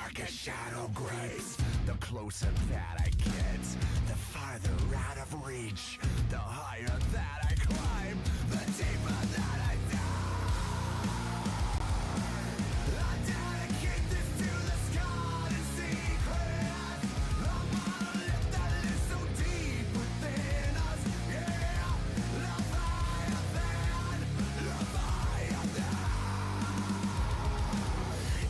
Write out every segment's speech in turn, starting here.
darker shadow grips. The closer that I get, the farther out of reach. The higher that I climb, the deeper that I dive. I dedicate this to the sky in secret. The monolith that lives so deep within us. Yeah, Leviathan, Leviathan.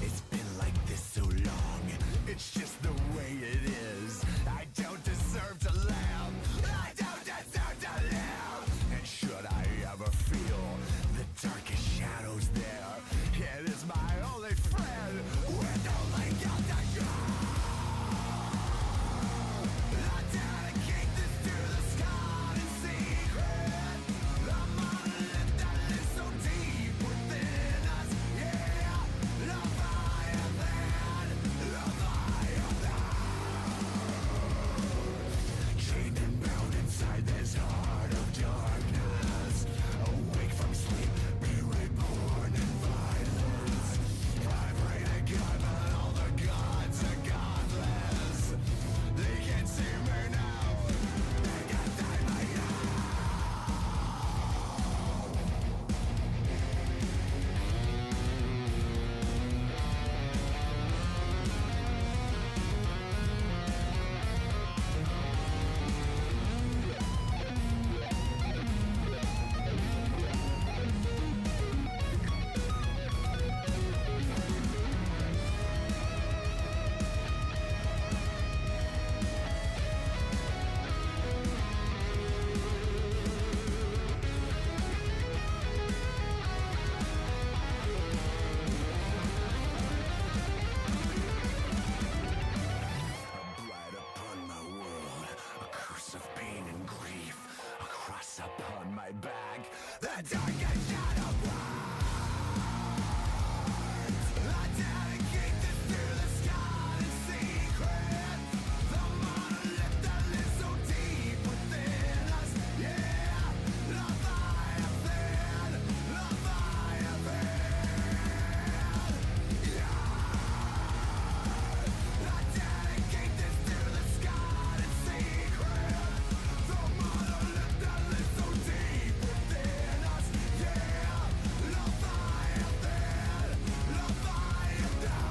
It's been like this so long, it's just the way it is. I don't deserve to live, I don't deserve to live. And should I ever feel the darkest shadows there, it is my only friend with only guilt to show. I dedicate this to the sky in secret. The monolith that lives so deep within us. Yeah, Leviathan, Leviathan. Chained and bound inside this heart of darkness. Awake from sleep, be reborn in violence. I pray to God, but all the gods are godless. They can't see me now. They can't die my blight upon my world, a curse of pain and grief, a cross upon my back, the darkest shadow burns. I dedicate this to the sky in secret. The monolith that lives so deep within us. Yeah, Leviathan, Leviathan. I dedicate this to the sky in secret. The monolith that lives so deep within us. Yeah, Leviathan, Leviathan.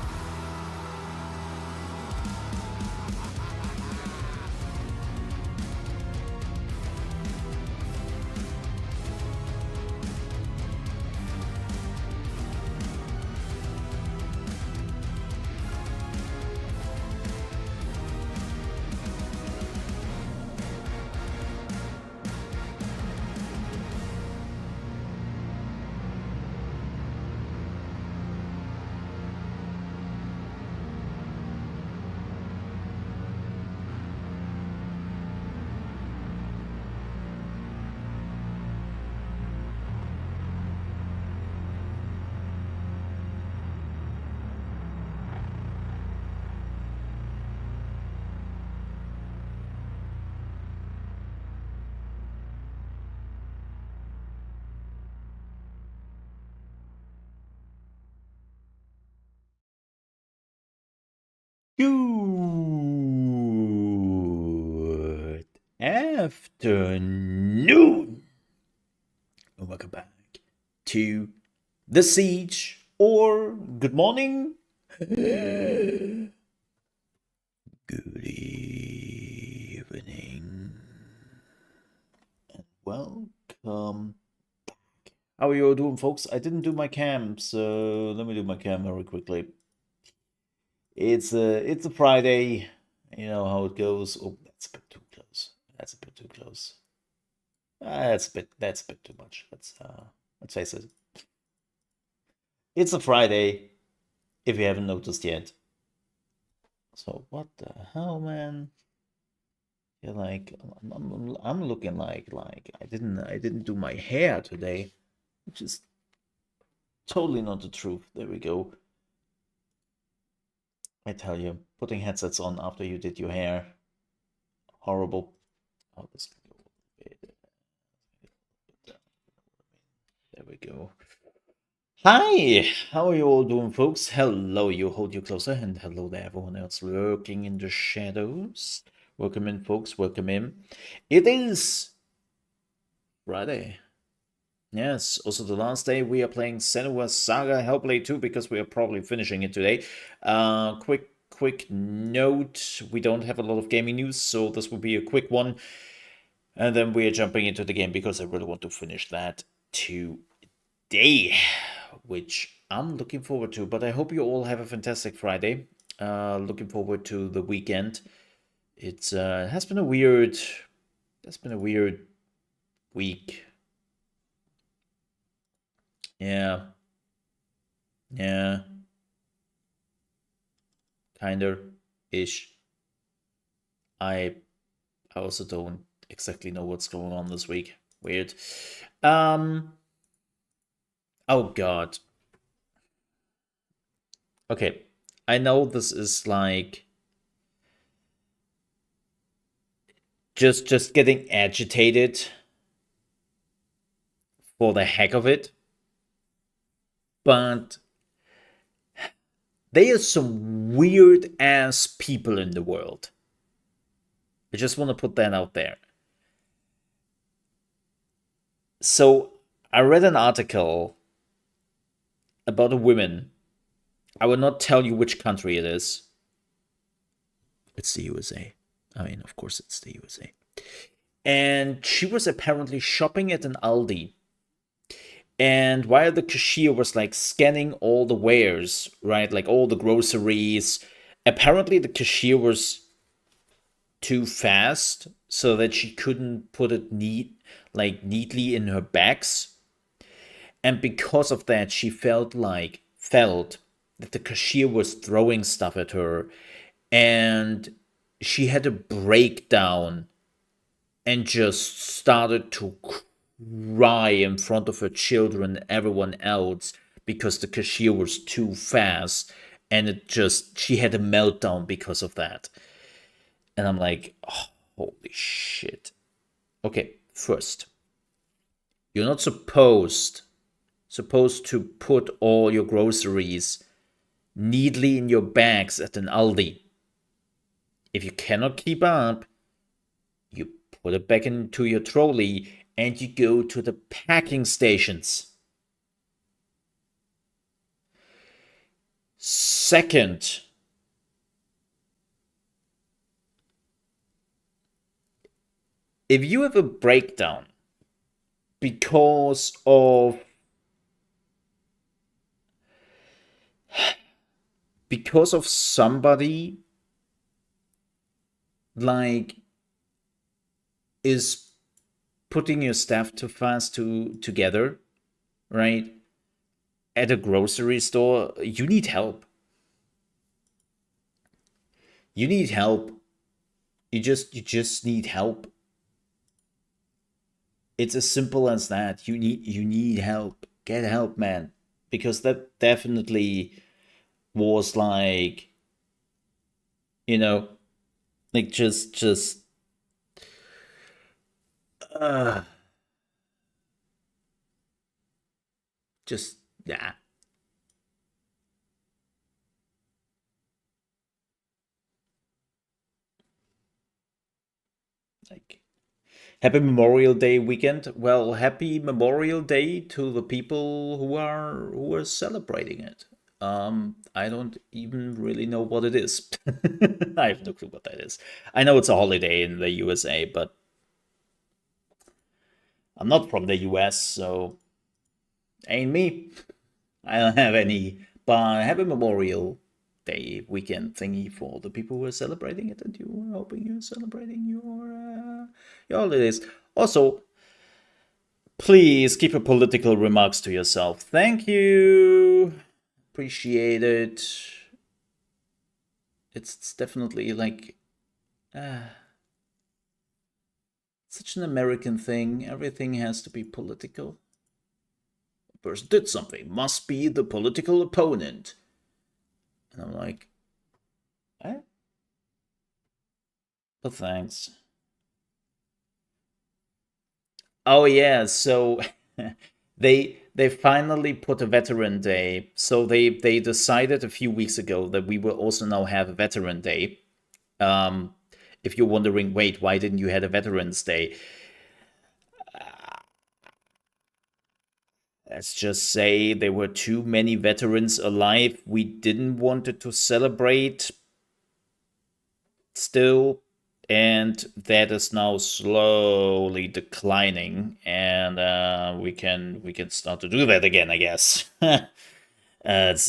Good afternoon. And welcome back to The Siege, or good morning, good evening, and welcome back. How are you all doing, folks? I didn't do my cam, so let me do my cam very quickly. It's a Friday. You know how it goes. Oh, that's a bit too close. That's a bit too close. That's a bit too much. Let's face it. It's a Friday, if you haven't noticed yet. So what the hell, man? You're like, I'm looking like I didn't do my hair today, which is totally not the truth. There we go. I tell you, putting headsets on after you did your hair, horrible. Oh, this can go a little bit. There we go. Hi, how are you all doing, folks? Hello, you hold you closer, and hello to everyone else lurking in the shadows. Welcome in, folks. Welcome in. It is Friday. Yes, also the last day we are playing Senuas Saga Hellblade 2 because we are probably finishing it today. Quick note, we don't have a lot of gaming news, so this will be a quick one. And then we are jumping into the game because I really want to finish that today, which I'm looking forward to. But I hope you all have a fantastic Friday. Looking forward to the weekend. It has been a weird week. Yeah, yeah, kinda ish. I also don't exactly know what's going on this week. Weird. Oh God. Okay, I know this is like just getting agitated for the heck of it, but there are some weird ass people in the world. I just want to put that out there. So I read an article about a woman. I will not tell you which country it is. It's the USA. I mean, of course, it's the USA. And she was apparently shopping at an Aldi. And while the cashier was like scanning all the wares, right, like all the groceries, apparently the cashier was too fast so that she couldn't put it neatly in her bags. And because of that, she felt that the cashier was throwing stuff at her, and she had a breakdown and just started to cry in front of her children and everyone else because the cashier was too fast, and she had a meltdown because of that. And I'm like, oh, holy shit. Okay, first, you're not supposed to put all your groceries neatly in your bags at an Aldi. If you cannot keep up, you put it back into your trolley and you go to the packing stations. Second, if you have a breakdown because of somebody like is putting your stuff too fast together, right? At a grocery store, you need help. You need help. You just need help. It's as simple as that. You need help. Get help, man. Because that definitely was like, you know, like uh just yeah. Like, happy Memorial Day weekend. Well, happy Memorial Day to the people who are celebrating it. I don't even really know what it is. I have no clue what that is. I know it's a holiday in the USA, but I'm not from the US, so ain't me. I don't have any. But happy Memorial Day weekend thingy for the people who are celebrating it, and you are hoping you're celebrating your holidays. Also, please keep your political remarks to yourself. Thank you. Appreciate it. It's definitely like such an American thing. Everything has to be political. A person did something, must be the political opponent. And I'm like, eh? But thanks. Oh yeah, so they finally put a Veteran Day. So they decided a few weeks ago that we will also now have a Veteran Day. Um, if you're wondering, wait, why didn't you have a Veterans Day? Let's just say there were too many veterans alive. We didn't want it to celebrate still, and that is now slowly declining, and we can start to do that again, I guess. It's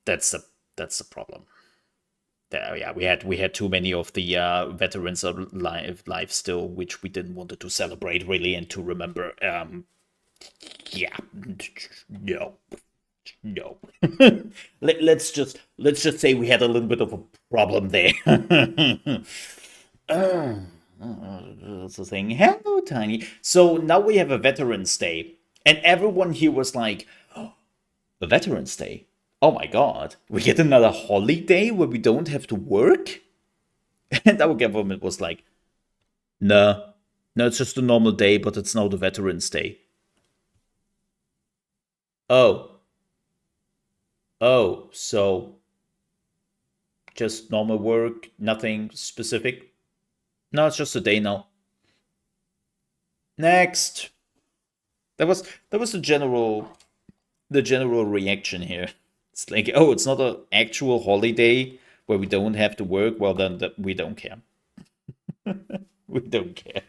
that's a problem. Yeah, we had too many of the veterans alive still, which we didn't want to celebrate really and to remember. Yeah, no, no. Let's just say we had a little bit of a problem there. That's the thing. Hello, Tiny. So now we have a Veterans Day, and everyone here was like, "A Veterans Day? Oh my God, we get another holiday where we don't have to work?" And our government was like, "No, no, it's just a normal day, but it's now the Veterans Day." Oh, oh, so just normal work, nothing specific? No, it's just a day now. Next. That was the general reaction here. It's like, oh, it's not an actual holiday where we don't have to work. Well, then we don't care. We don't care.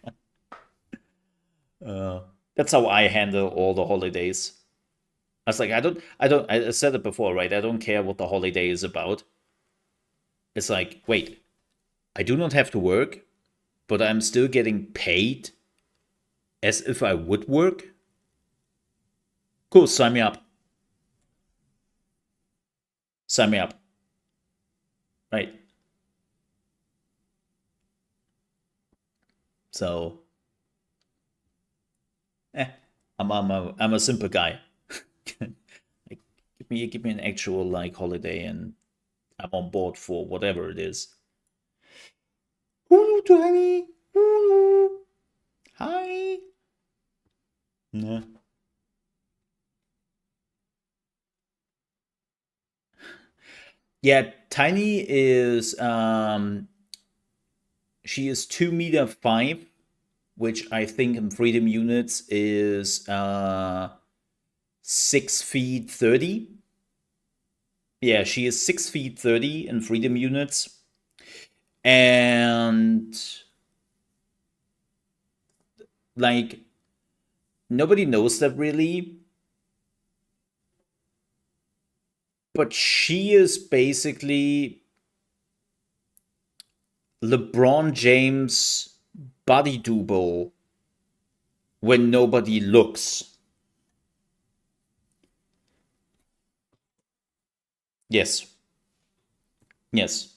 That's how I handle all the holidays. I was like, I said it before, right? I don't care what the holiday is about. It's like, wait, I do not have to work, but I'm still getting paid as if I would work. Cool, sign me up. Sign me up. Right. So, eh, I'm a simple guy. Like, give me an actual like holiday, and I'm on board for whatever it is. Hulu, Tiny. Hulu. Hi. Yeah. Yeah, Tiny is she is 2 meter 5, which I think in freedom units is 6 feet 30. Yeah, she is 6 feet 30 in freedom units. And like nobody knows that really, but she is basically LeBron James body double when nobody looks. Yes. Yes.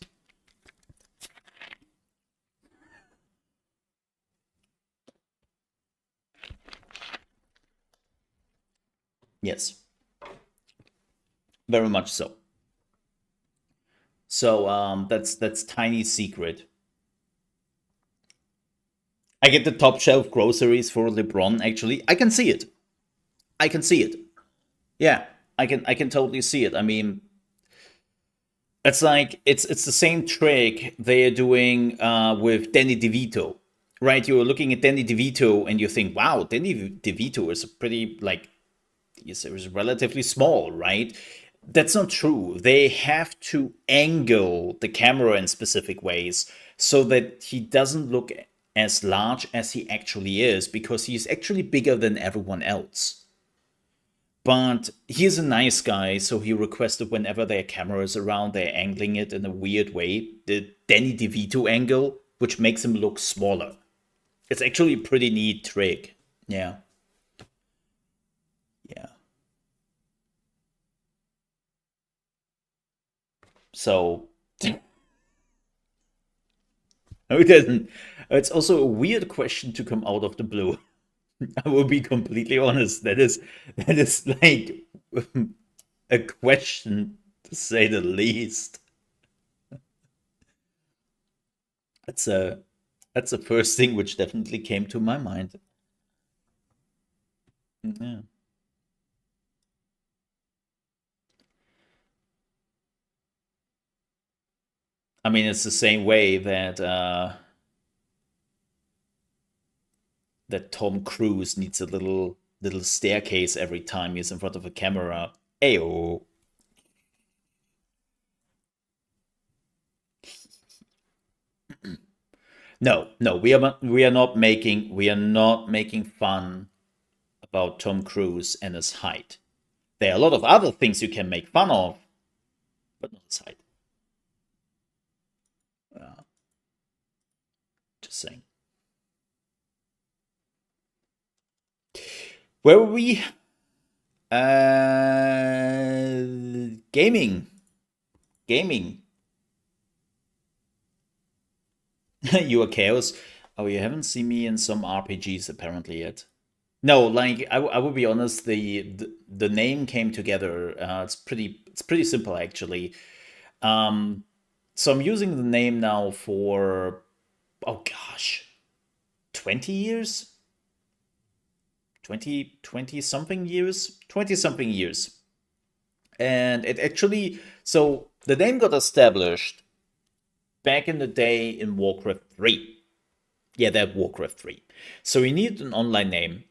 Yes. Very much so. So that's Tiny's secret. I get the top shelf groceries for LeBron. Actually, I can see it. I can see it. Yeah, I can totally see it. I mean, it's like it's the same trick they are doing with Danny DeVito, right? You're looking at Danny DeVito and you think, wow, Danny DeVito is a pretty like is relatively small, right? That's not true. They have to angle the camera in specific ways so that he doesn't look as large as he actually is because he's actually bigger than everyone else. But he's a nice guy, so he requested whenever their camera is around, they're angling it in a weird way, the Danny DeVito angle, which makes him look smaller. It's actually a pretty neat trick. Yeah, yeah. So it doesn't. It's also a weird question to come out of the blue. I will be completely honest. That is like a question to say the least. That's a that's the first thing which definitely came to my mind. Yeah. I mean, it's the same way that that Tom Cruise needs a little staircase every time he's in front of a camera. Ayo. No, no, we are not making fun about Tom Cruise and his height. There are a lot of other things you can make fun of, but not his height. Just saying. Where were we? Gaming. Gaming. You are chaos. Oh, you haven't seen me in some RPGs apparently yet. No, like I will be honest. The name came together. It's pretty simple actually. Um, so I'm using the name now for oh gosh, 20 years, 20 something years, 20 something years, and it actually so the name got established back in the day in Warcraft 3. Yeah, that Warcraft 3. So you need an online name,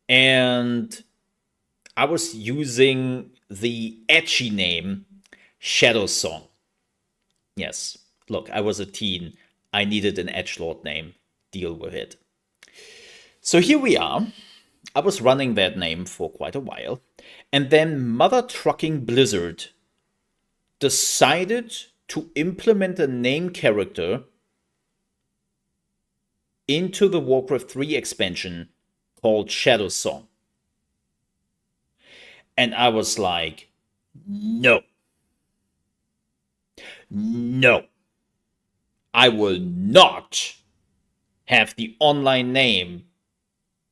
and I was using the edgy name Shadow Song. Yes. Look, I was a teen. I needed an edgelord name. Deal with it. So here we are. I was running that name for quite a while. And then Mother Trucking Blizzard decided to implement a name character into the Warcraft 3 expansion called Shadow Song. And I was like, no. No. I will not have the online name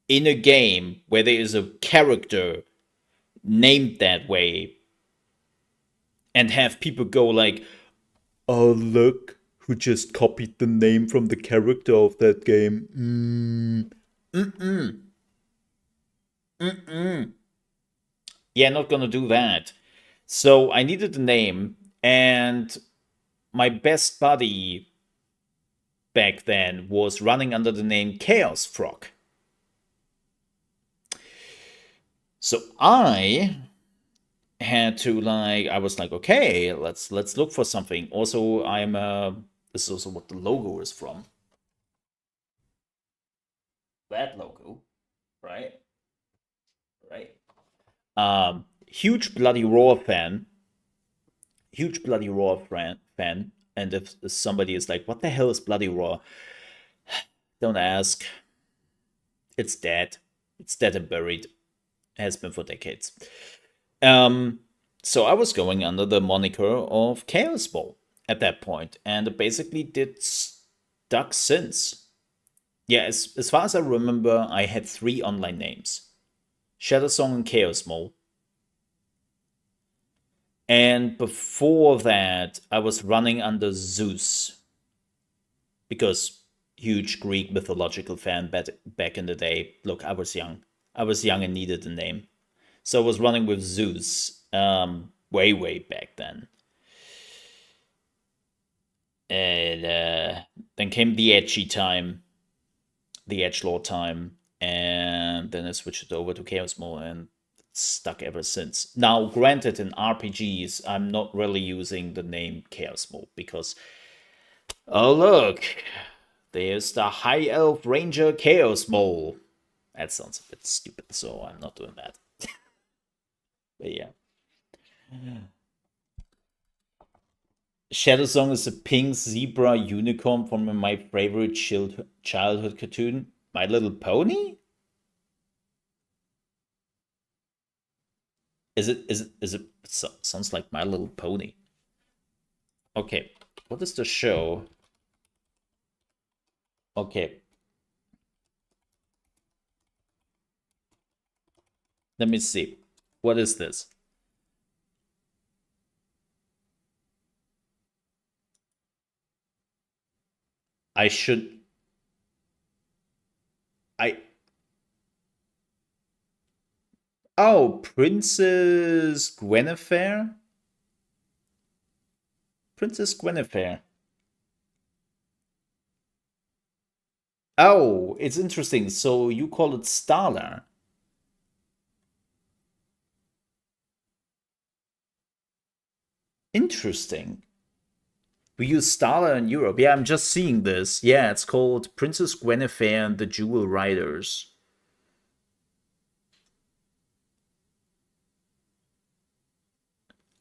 in a game where there is a character named that way and have people go like, oh, look, who just copied the name from the character of that game. Yeah, not gonna do that. So I needed a name, and my best buddy back then was running under the name Chaos Frog. So I had to like I was like, okay, let's look for something. Also, this is also what the logo is from. That logo, right? Right. Huge Bloody Roar fan. Huge Bloody Roar fan. And if somebody is like, what the hell is Bloody Roar? Don't ask. It's dead. It's dead and buried. Has been for decades. Um, so I was going under the moniker of ChaosMole at that point, and it basically did stuck since. Yeah, as far as I remember, I had 3 online names: Shadowsong and ChaosMole. And before that, I was running under Zeus because huge Greek mythological fan back in the day. Look, I was young. I was young and needed a name. So I was running with Zeus way back then. And then came the edgy time, the edgelord time, and then I switched it over to ChaosMole and it's stuck ever since. Now, granted, in RPGs, I'm not really using the name ChaosMole because, oh look, there's the High Elf Ranger ChaosMole. That sounds a bit stupid, so I'm not doing that. But yeah. Shadowsong is a pink zebra unicorn from my favorite childhood cartoon, My Little Pony. Is it? Sounds like My Little Pony. Okay, what is the show? Okay, let me see. What is this? I should. I Oh, Princess Guinevere? Princess Guinevere. Oh, it's interesting. So you call it Starla. Interesting. We use Starla in Europe. Yeah, I'm just seeing this. Yeah, it's called Princess Guinevere and the Jewel Riders.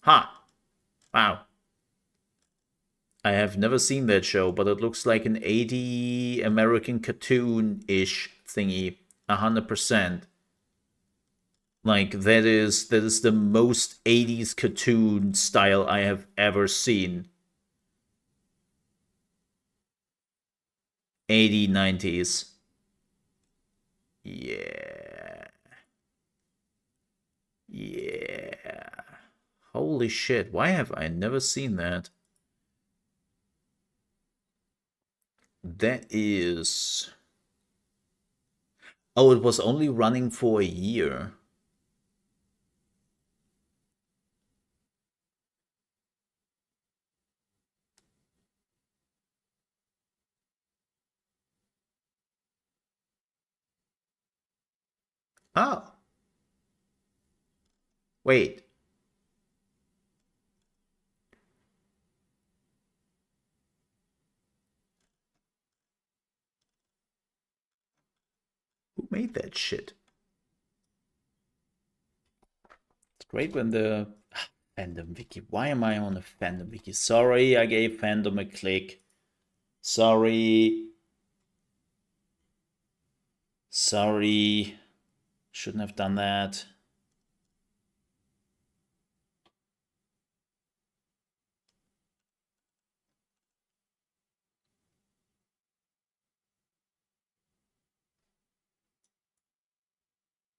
Ha! Wow. I have never seen that show, but it looks like an 80 American cartoon-ish thingy. 100%. Like that is the most 80s cartoon style I have ever seen. 80 90s. Yeah. Yeah. Holy shit. Why have I never seen that? That is. Oh, it was only running for a year. Oh, wait. Who made that shit? It's great when the fandom wiki. Why am I on a fandom wiki? Sorry, I gave fandom a click. Sorry. Sorry. Shouldn't have done that.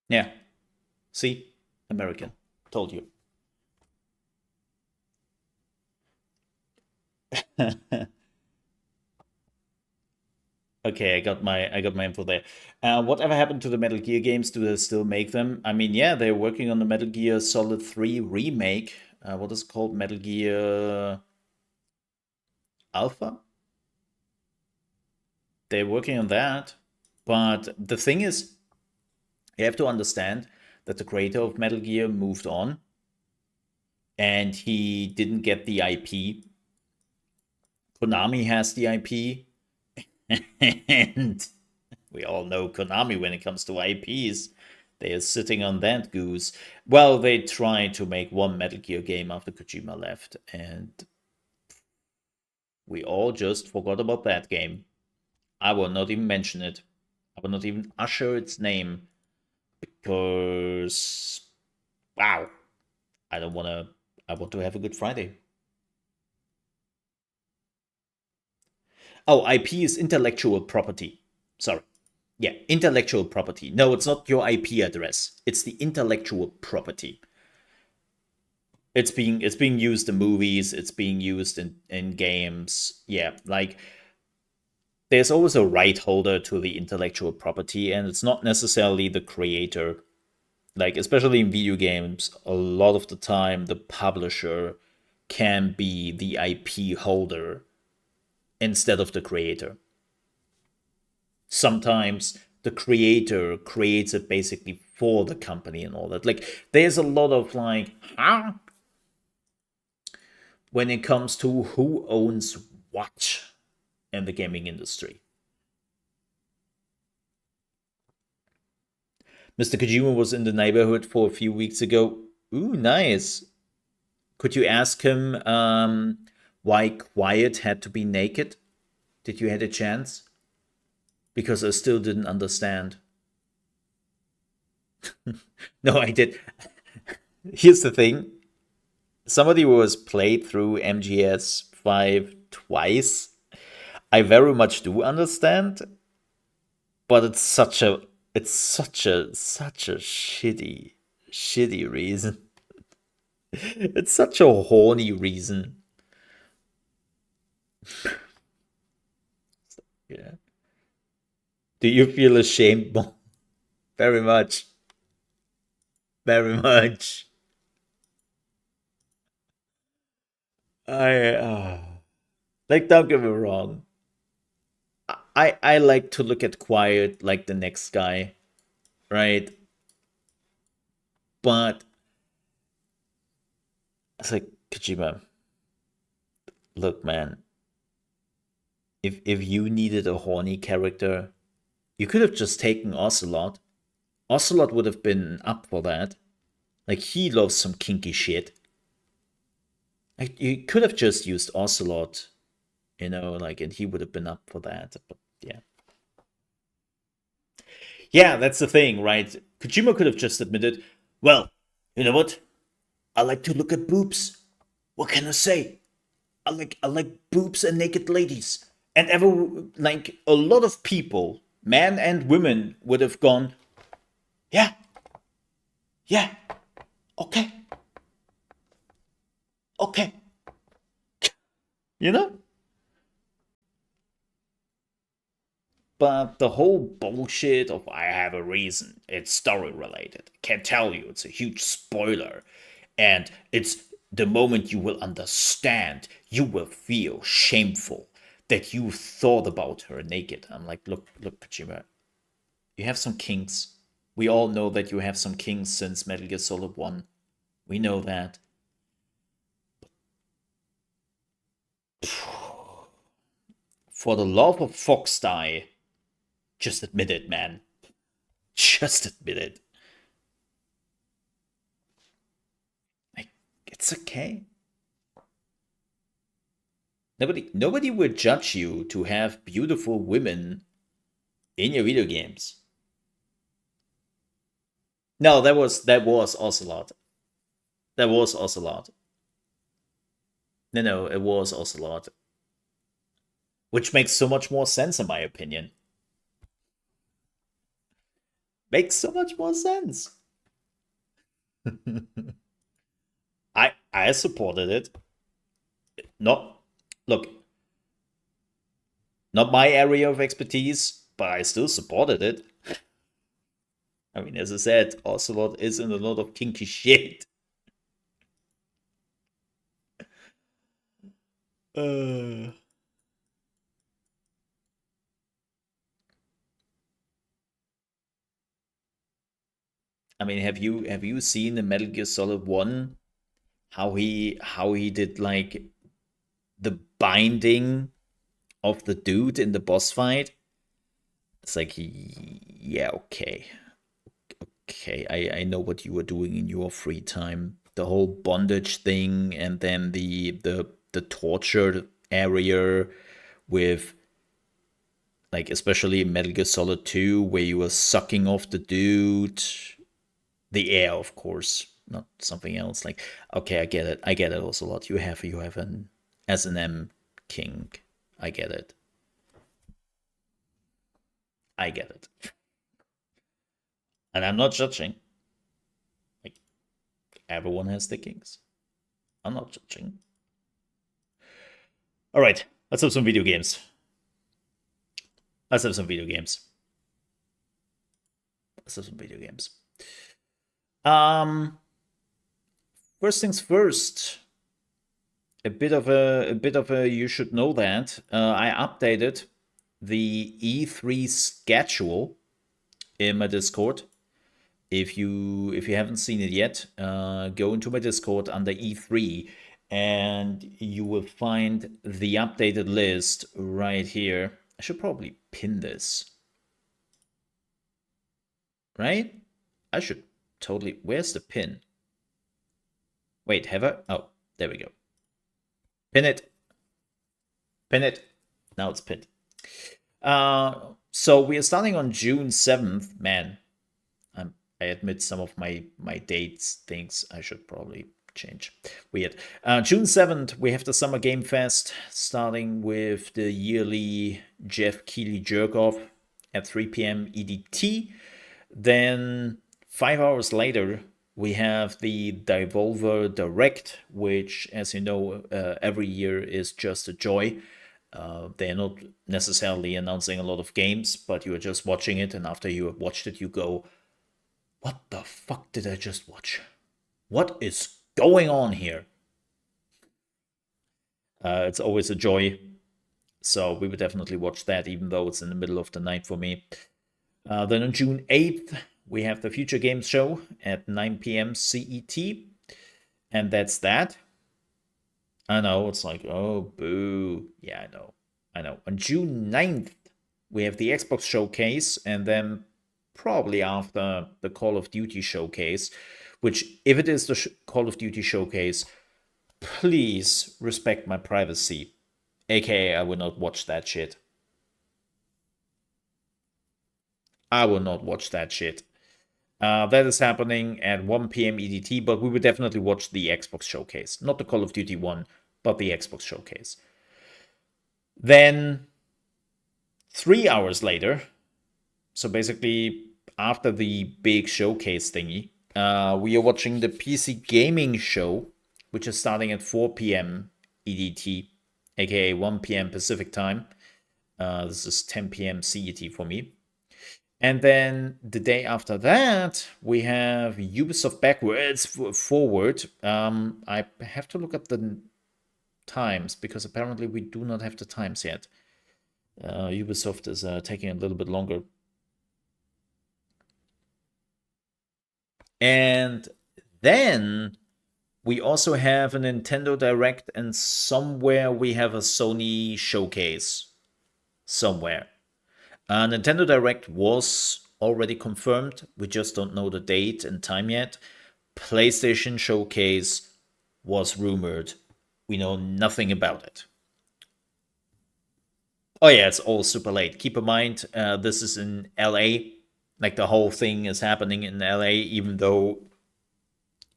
Yeah. See? American. Told you. Okay, I got my info there. Whatever happened to the Metal Gear games? Do they still make them? I mean, yeah, they're working on the Metal Gear Solid 3 remake. What is it called? Metal Gear Alpha? They're working on that. But the thing is, you have to understand that the creator of Metal Gear moved on and he didn't get the IP. Konami has the IP. And we all know Konami when it comes to IPs. They are sitting on that goose. Well, they tried to make one Metal Gear game after Kojima left, and we all just forgot about that game. I will not even mention it. I will not even usher its name because, wow, I don't want to. I want to have a good Friday. Oh, IP is intellectual property. Sorry. Yeah, intellectual property. No, it's not your IP address. It's the intellectual property. It's being used in movies, it's being used in games. Yeah, like there's always a right holder to the intellectual property, and it's not necessarily the creator. Like, especially in video games, a lot of the time the publisher can be the IP holder instead of the creator. Sometimes the creator creates it basically for the company and all that. Like, there's a lot of like, huh? When it comes to who owns what in the gaming industry. Mr. Kojima was in the neighborhood for a few weeks ago. Ooh, nice. Could you ask him why Quiet had to be naked? Did you had a chance? Because I still didn't understand. No, I did. Here's the thing. Somebody who has played through MGS 5 twice, I very much do understand, but it's such a shitty reason. It's such a horny reason. Yeah. Do you feel ashamed? Very much. very much. I like, don't get me wrong. I like to look at Quiet like the next guy, right? But it's like, Kojima, look, man, if you needed a horny character, you could have just taken Ocelot. Ocelot would have been up for that. Like, he loves some kinky shit. Like, you could have just used Ocelot, like, and he would have been up for that. But yeah. Yeah, that's the thing, right? Kojima could have just admitted, well, you know what? I like to look at boobs. What can I say? I like boobs and naked ladies. And like, a lot of people, men and women, would have gone, yeah, yeah, okay, okay. You know? But the whole bullshit of I have a reason, it's story related. I can't tell you, it's a huge spoiler. And it's the moment you will understand, you will feel shameful that you thought about her naked. I'm like, look, Kojima, you have some kinks. We all know that you have some kinks since Metal Gear Solid 1. We know that. For the love of Foxdie, just admit it, man. Just admit it. Like, it's okay. Nobody would judge you to have beautiful women in your video games. No, that was Ocelot. That was Ocelot. No, it was Ocelot. Which makes so much more sense, in my opinion. Makes so much more sense. I supported it. Not look, not my area of expertise, but I still supported it. I mean, as I said, Ocelot is in a lot of kinky shit. I mean, have you seen the Metal Gear Solid 1? How he did, like, the binding of the dude in the boss fight? It's like, yeah, okay. Okay, I know what you were doing in your free time. The whole bondage thing, and then the torture area with, like, especially Metal Gear Solid 2, where you were sucking off the dude. The air, of course, not something else. Like, okay, I get it also a lot. You have an S&M king. I get it. I get it. And I'm not judging. Like, everyone has their kings. I'm not judging. All right, let's have some video games. Let's have some video games. Let's have some video games. First things first. A bit of a you should know that I updated the E3 schedule in my Discord. If you haven't seen it yet, go into my Discord under E3, and you will find the updated list right here. I should probably pin this, right? I should totally. Where's the pin? Wait, have I? Oh, there we go. Pin it. Pin it. Now it's pinned. So we are starting on June 7th. Man, I admit some of my dates things I should probably change. Weird. June 7th, we have the Summer Game Fest, starting with the yearly Jeff Keighley jerk-off at 3 p.m. EDT. Then 5 hours later, we have the Devolver Direct, which, as you know, every year is just a joy. They're not necessarily announcing a lot of games, but you're just watching it, and after you have watched it, you go, What the fuck did I just watch? What is going on here? It's always a joy. So we would definitely watch that, even though it's in the middle of the night for me. Then on June 8th, we have the Future Games Show at 9 p.m. CET. And that's that. I know, it's like, oh, boo. Yeah, I know. On June 9th, we have the Xbox Showcase, and then probably after the Call of Duty Showcase, which, if it is the Call of Duty Showcase, please respect my privacy. AKA, I will not watch that shit. I will not watch that shit. That is happening at 1 p.m. EDT, but we will definitely watch the Xbox Showcase. Not the Call of Duty one, but the Xbox Showcase. Then, 3 hours later, so basically after the big showcase thingy, we are watching the PC Gaming Show, which is starting at 4 p.m. EDT, aka 1 p.m. Pacific time. This is 10 p.m. CET for me. And then the day after that, we have Ubisoft backwards, forward. I have to look up the times, because apparently we do not have the times yet. Ubisoft is taking a little bit longer. And then we also have a Nintendo Direct, and somewhere we have a Sony Showcase. Somewhere. Nintendo Direct was already confirmed. We just don't know the date and time yet. PlayStation Showcase was rumored. We know nothing about it. Oh yeah, it's all super late. Keep in mind, this is in LA. Like, the whole thing is happening in LA, even though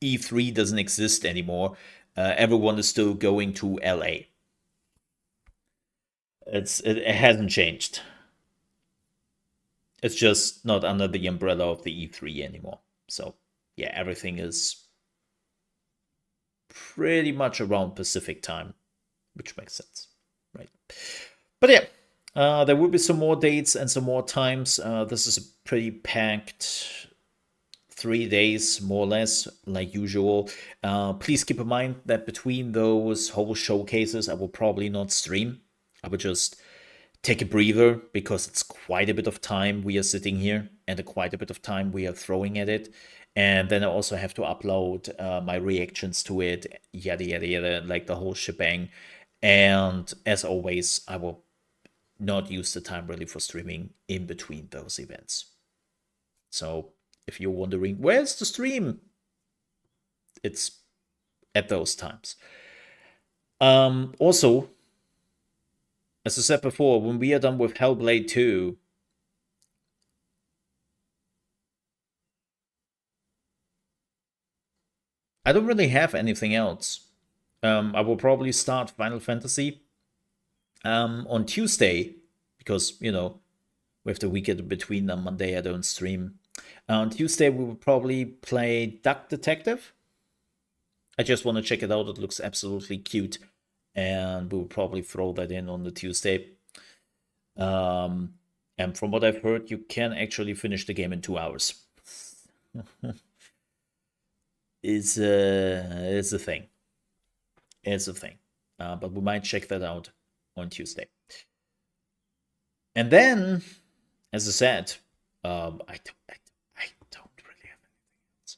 E3 doesn't exist anymore. Everyone is still going to LA. It hasn't changed. It's just not under the umbrella of the E3 anymore. So yeah, everything is pretty much around Pacific time, which makes sense, right? But yeah, there will be some more dates and some more times. This is a pretty packed 3 days, more or less, like usual. Please keep in mind that between those whole showcases, I will probably not stream. I will just take a breather, because it's quite a bit of time we are sitting here, and quite a bit of time we are throwing at it. And then I also have to upload my reactions to it, yada yada yada, like the whole shebang. And as always, I will not use the time really for streaming in between those events. So if you're wondering, where's the stream? It's at those times. Also, as I said before, when we are done with Hellblade 2, I don't really have anything else. I will probably start Final Fantasy on Tuesday, because, you know, with the weekend between, on Monday I don't stream. On Tuesday we will probably play Duck Detective. I just want to check it out. It looks absolutely cute, and we'll probably throw that in on the Tuesday. And from what I've heard, you can actually finish the game in 2 hours. It's a thing. It's a thing. But we might check that out on Tuesday. And then, as I said, I don't really have anything else.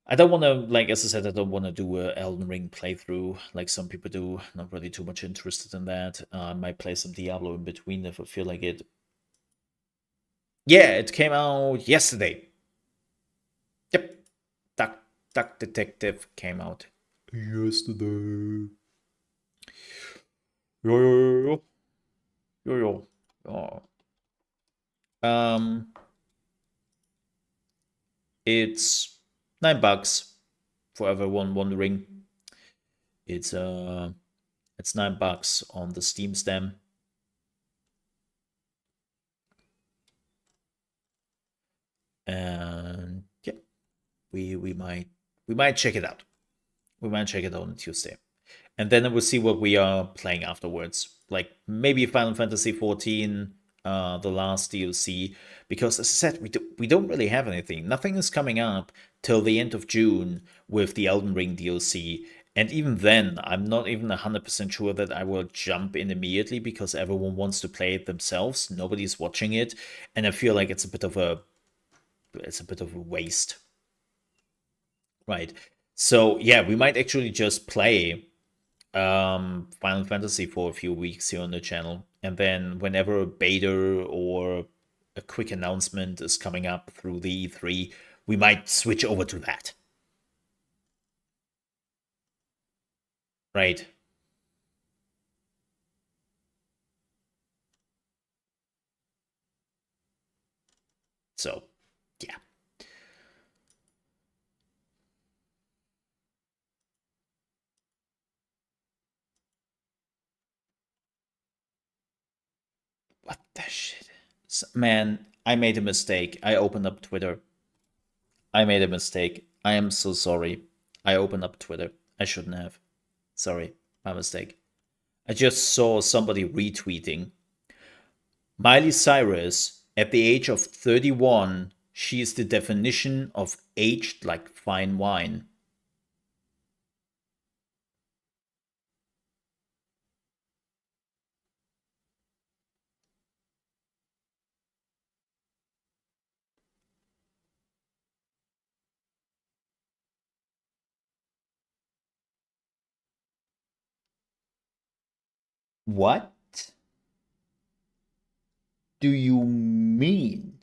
I don't want to, like, as I said, I don't want to do a Elden Ring playthrough like some people do. Not really too much interested in that. I might play some Diablo in between if I feel like it. Yeah, it came out yesterday. Yep. Duck Detective came out yesterday. Yo. Oh. It's $9 for everyone wondering. It's $9 on the Steam stem. And yeah, we might check it out. We might check it out on Tuesday. And then we'll see what we are playing afterwards. Like, maybe Final Fantasy 14 the last DLC, because as I said, we don't really have anything. Nothing is coming up till the end of June with the Elden Ring DLC. And even then, I'm not even 100% sure that I will jump in immediately because everyone wants to play it themselves. Nobody's watching it, and I feel like it's a bit of a waste. Right. So yeah, we might actually just play Final Fantasy for a few weeks here on the channel, and then whenever a beta or a quick announcement is coming up through the E3, we might switch over to that. Right. So, yeah. What the shit? Man, I made a mistake. I opened up Twitter. I made a mistake. I am so sorry. I opened up Twitter. I shouldn't have. Sorry, my mistake. I just saw somebody retweeting Miley Cyrus, at the age of 31, she is the definition of aged like fine wine. What do you mean?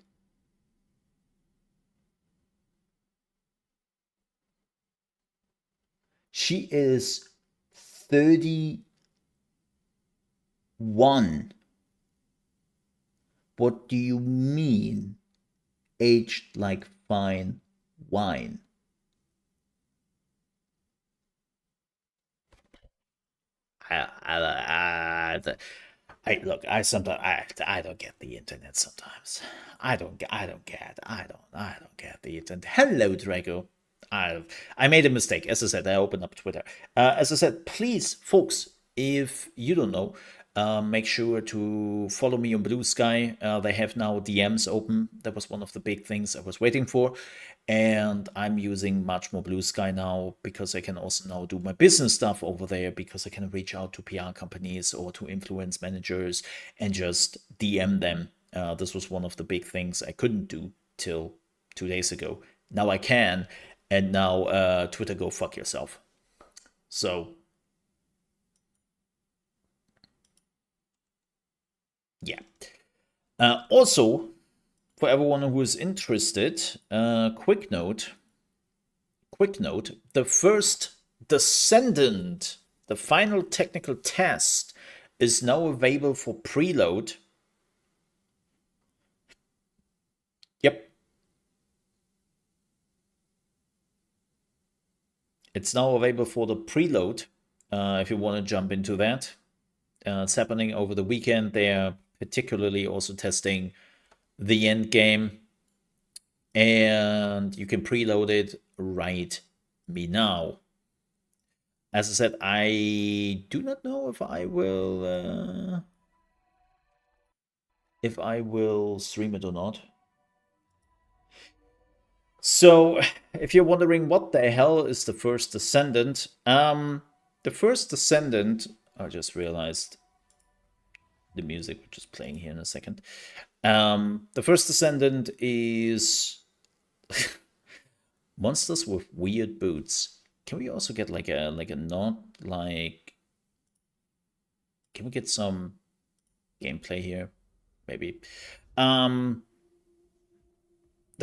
She is 31. What do you mean? Aged like fine wine. I look. I sometimes I don't get the internet. Sometimes I don't get the internet. Hello, Drago. I made a mistake. As I said, I opened up Twitter. As I said, please, folks, if you don't know, make sure to follow me on Blue Sky. They have now DMs open. That was one of the big things I was waiting for. And I'm using much more Blue Sky now because I can also now do my business stuff over there because I can reach out to PR companies or to influence managers and just DM them. This was one of the big things I couldn't do till 2 days ago. Now I can. And now Twitter, go fuck yourself. So yeah. Also, for everyone who is interested, quick note, the first Descendant, the final technical test, is now available for preload. Yep. It's now available for the preload, if you want to jump into that. It's happening over the weekend. They're particularly also testing the end game, and you can preload it right me now. As I said, I do not know if I will stream it or not. So, if you're wondering what the hell is the first Descendant, the first Descendant, I just realized the music which is playing here in a second. The first Descendant is monsters with weird boots. Can we also get like a not like? Can we get some gameplay here? Maybe. The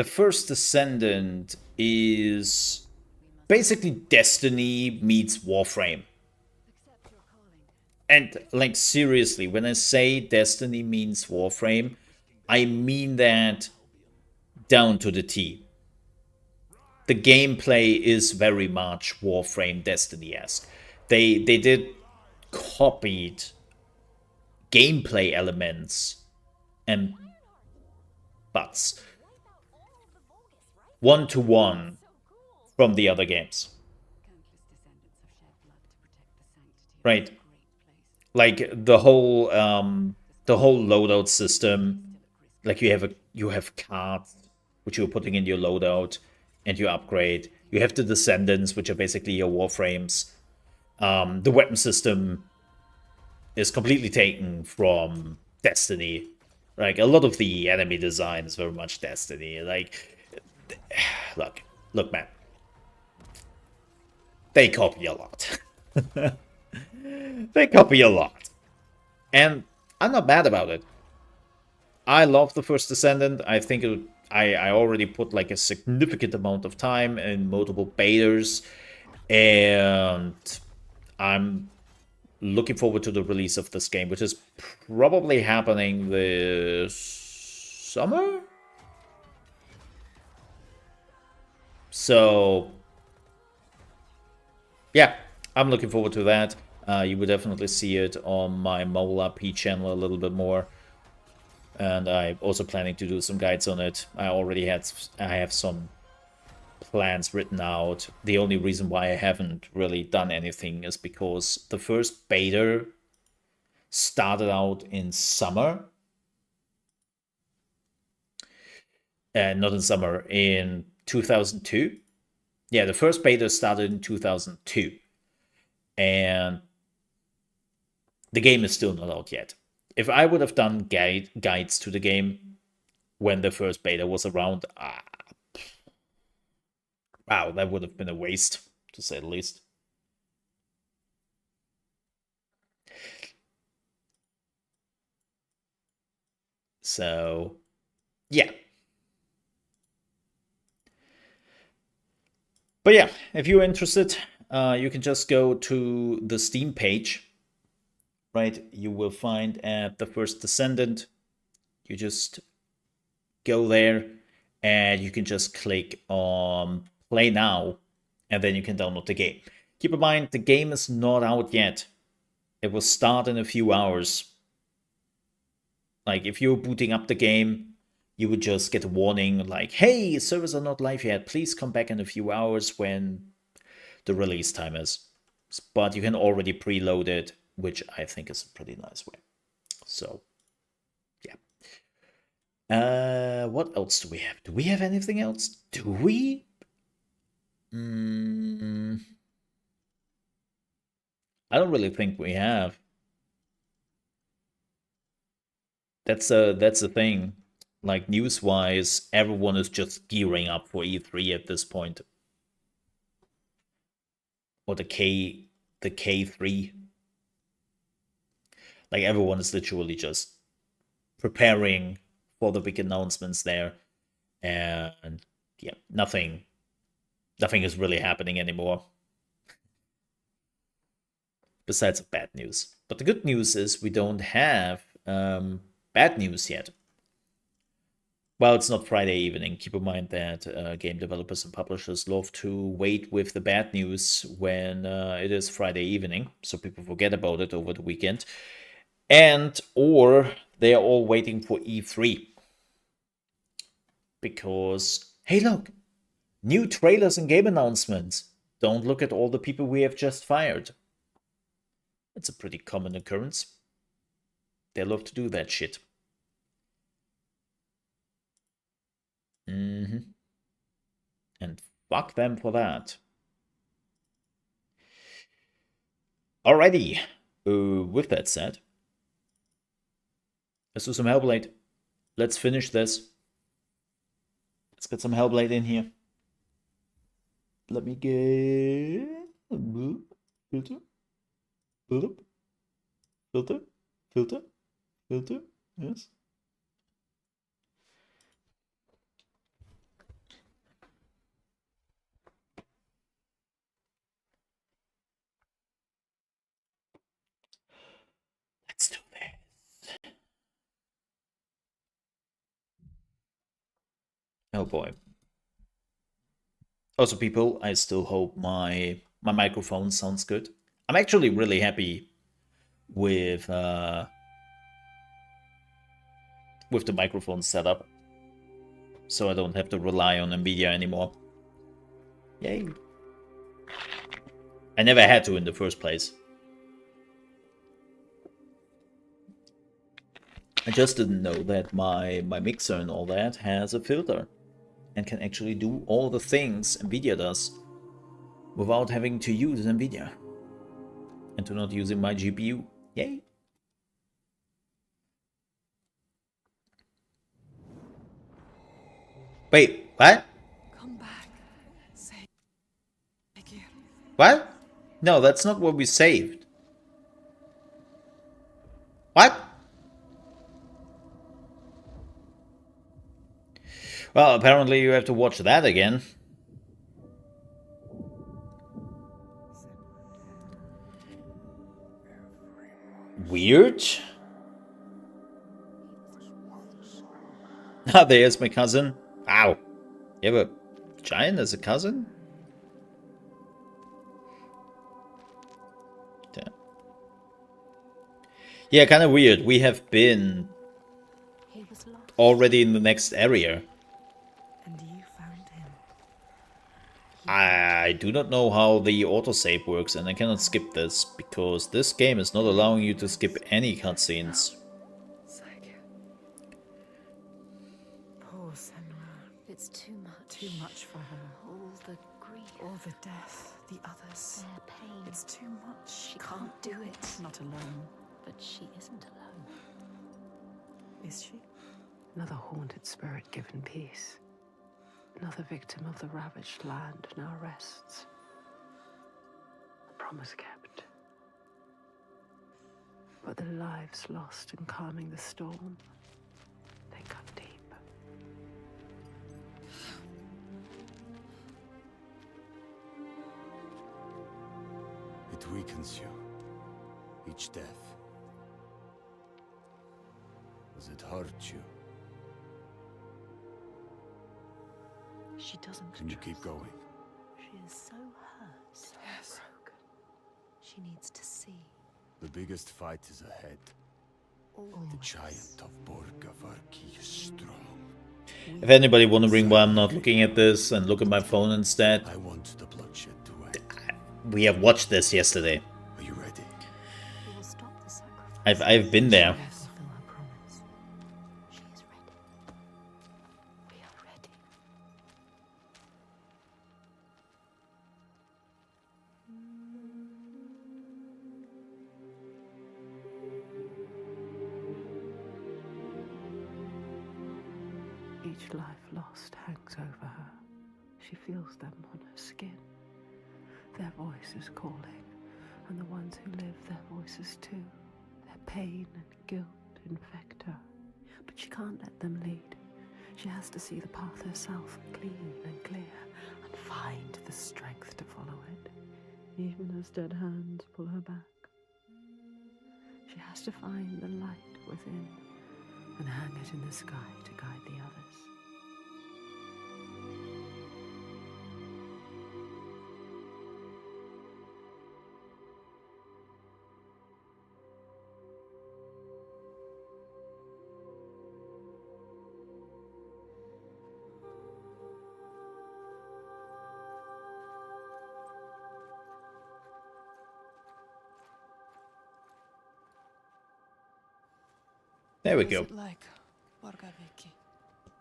first Descendant is basically Destiny meets Warframe. And like seriously, when I say Destiny means Warframe, I mean that down to the T. The gameplay is very much Warframe Destiny-esque. They did copied gameplay elements and butts one-to-one from the other games. Right. Like the whole the whole loadout system, like you have cards which you're putting in your loadout and you upgrade. You have the Descendants, which are basically your warframes. The weapon system is completely taken from Destiny. Like, a lot of the enemy design is very much Destiny. Like, look, man. They copy a lot. They copy a lot. And I'm not mad about it. I love the first Descendant. I think I already put like a significant amount of time in multiple betas, and I'm looking forward to the release of this game, which is probably happening this summer. So, yeah, I'm looking forward to that. You would definitely see it on my Mole RP channel a little bit more. And I'm also planning to do some guides on it. I have some plans written out. The only reason why I haven't really done anything is because the first beta started out in summer. Not in summer, in 2002. Yeah, the first beta started in 2002. And the game is still not out yet. If I would have done guides to the game when the first beta was around, wow, that would have been a waste, to say the least. So, yeah. But yeah, if you're interested, you can just go to the Steam page. Right, you will find at the first Descendant. You just go there and you can just click on play now, and then you can download the game. Keep in mind, the game is not out yet. It will start in a few hours. Like, if you're booting up the game, you would just get a warning like, hey, servers are not live yet. Please come back in a few hours when the release time is. But you can already preload it, which I think is a pretty nice way. So, yeah. What else do we have? Do we have anything else? Do we? I don't really think we have. That's the thing. Like, news-wise, everyone is just gearing up for E3 at this point. Or the K3. Like, everyone is literally just preparing for the big announcements there. And yeah, nothing is really happening anymore. Besides bad news. But the good news is we don't have bad news yet. Well, it's not Friday evening. Keep in mind that game developers and publishers love to wait with the bad news when it is Friday evening, so people forget about it over the weekend. Or they are all waiting for E3. Because, hey, look, new trailers and game announcements. Don't look at all the people we have just fired. It's a pretty common occurrence. They love to do that shit. And fuck them for that. Alrighty. With that said, let's do some Hellblade. Let's finish this. Let's get some Hellblade in here. Let me get filter, filter. Yes. Let's do this. Oh boy. Also, people, I still hope my microphone sounds good. I'm actually really happy with the microphone setup, so I don't have to rely on NVIDIA anymore. Yay! I never had to in the first place. I just didn't know that my mixer and all that has a filter and can actually do all the things NVIDIA does without having to use NVIDIA and to not using my GPU. Yay! Wait, what? Come back. Say again. What? No, that's not what we saved. What? Well, apparently you have to watch that again. Weird. Ah, there's my cousin. Ow. You have a giant as a cousin? Damn. Yeah, kind of weird. We have been already in the next area. And you found him. I do not know how the autosave works, and I cannot skip this, because this game is not allowing you to skip any cutscenes. Saga. Poor Senua. It's too much. Too much for her. All the grief, All the death, the others. their pain. It's too much. She can't do it. Not alone. But she isn't alone. Is she? Another haunted spirit given peace. Another victim of the ravaged land now rests. A promise kept. But the lives lost in calming the storm, they cut deep. It weakens you. Each death. Does it hurt you? She doesn't Can you keep going? She is so hurt, so Yes. broken. She needs to see. The biggest fight is ahead. Always. The giant of Borgavarki is strong. If anybody wondering why I'm not looking at this and look at my phone instead, I want the bloodshed to end. we have watched this yesterday. Are you ready? We will stop the sacrifice. I've been there. Yes. Fulfill her promise. She is ready. We are ready. Each life lost hangs over her. She feels them on her skin. Their voices calling, and the ones who live, their voices too. Their pain and guilt infect her, but she can't let them lead. She has to see the path herself, clean and clear, and find the strength to follow it, even as dead hands pull her back. She has to find the light within and hang it in the sky to guide the others. There we Is go. it like Borgaviki?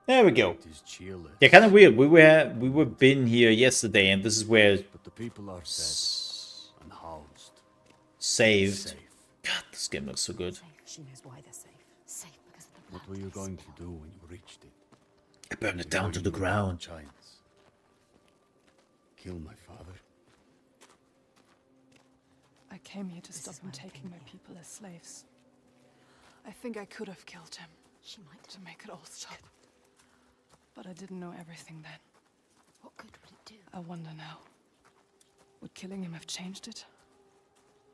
There we go. It is cheerless. Yeah, kind of weird. We were been here yesterday, and this is where But the people are fed and housed. saved. Safe. God, this game looks so good. She knows why they're safe. Safe because of the blood. What were you going to do when you reached it? I burned it down to Before the you knew about ground. Giants. Kill my father. I came here to stop him taking my people as slaves. I think I could have killed him She might. to make it all stop. But I didn't know everything then. What good would it do? I wonder now. Would killing him have changed it?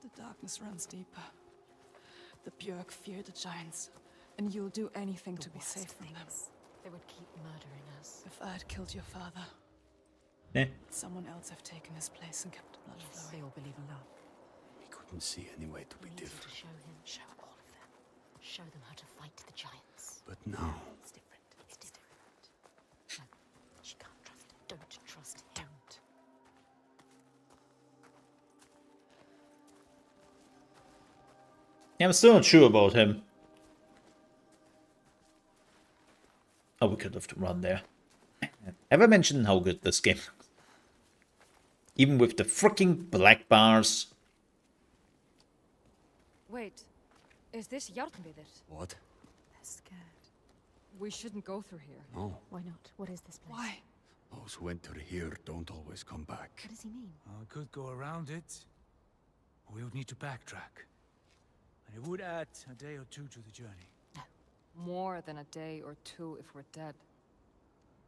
The darkness runs deeper. The Björk fear the giants, and you'll do anything to be Worst safe from them. things. They would keep murdering us. If I had killed your father, Eh. would someone else have taken his place and kept the blood Yes, flowing? they all believe in love. We couldn't see any way to be We need you to different. show him. Show all of them. Show them how to fight the giants. But now, It's different. It's different. No, she can't trust him. Don't trust him. Don't. Yeah, I'm still not sure about him. Oh, we could have run there. Have I mentioned how good this game looks? Even with the freaking black bars. Wait, is this Jarnvidir? What? They're scared. We shouldn't go through here. No. Why not? What is this place? Why? Those who enter here don't always come back. What does he mean? I could go around it, or we would need to backtrack. And it would add a day or two to the journey. More than a day or two if we're dead.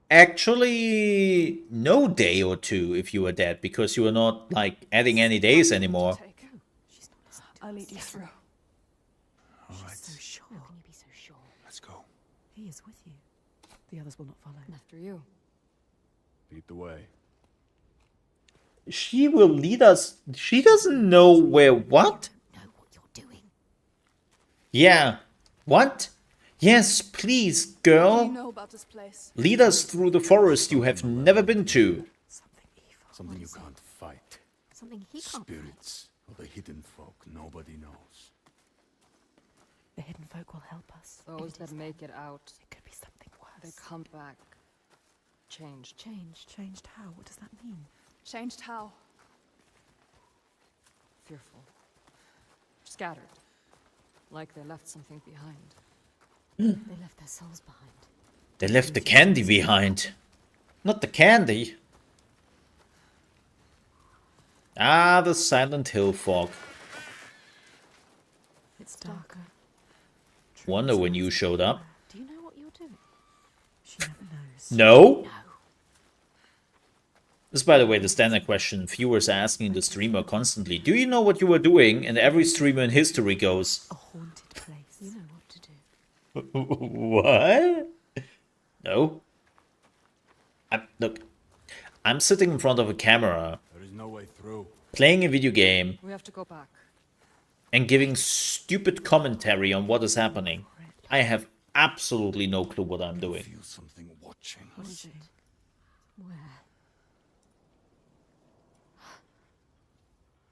Actually, no day or two if you are dead, because you are not, like, adding any days anymore. Take. She's not listening to I'll us. lead you through. All right, So sure. How can you be so sure? let's go. He is with you. The others will not follow. After you. Lead the way. She will lead us. She doesn't know where what? Know what you're doing. Yeah. What? Yes, please, What do you girl. know about this place? Lead us through the forest you have never been to. Something evil. Something you can't fight. Something he can't. Spirits or the hidden folk nobody knows. The hidden folk will help us. Those that make it out, It could be something they worse. come back. Changed. Changed. Changed how? What does that mean? Changed how? Fearful. Scattered. Like they left something behind. They left their souls behind. They left the candy behind. Not the candy. Ah, the Silent Hill fog. It's darker. Wonder when you showed up. Do you know what you're doing? She never knows. No? This is, by the way, the standard question viewers are asking the streamer constantly. Do you know what you were doing? And every streamer in history goes, A haunted place. You know what to do. what? No. Look, I'm sitting in front of a camera, There is no way through. playing a video game, We have to go back. and giving stupid commentary on what is happening. I have absolutely no clue what I'm doing. Feel something watching What us. is it? Where?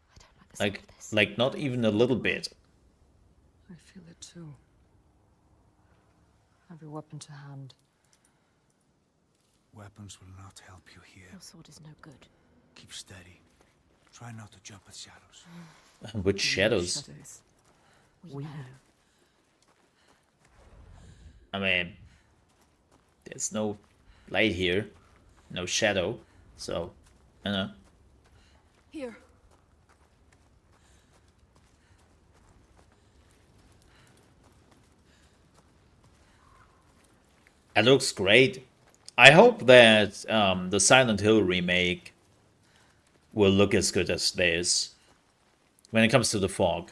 I don't like the sound of this. Like not even a little bit. I feel it too. Have your weapon to hand. Weapons will not help you here. Your sword is no good. Keep steady. Try not to jump at shadows. With shadows. Shadows. We know. I mean, there's no light here, no shadow, so, I know. Here. It looks great. I hope that the Silent Hill remake will look as good as this when it comes to the fog.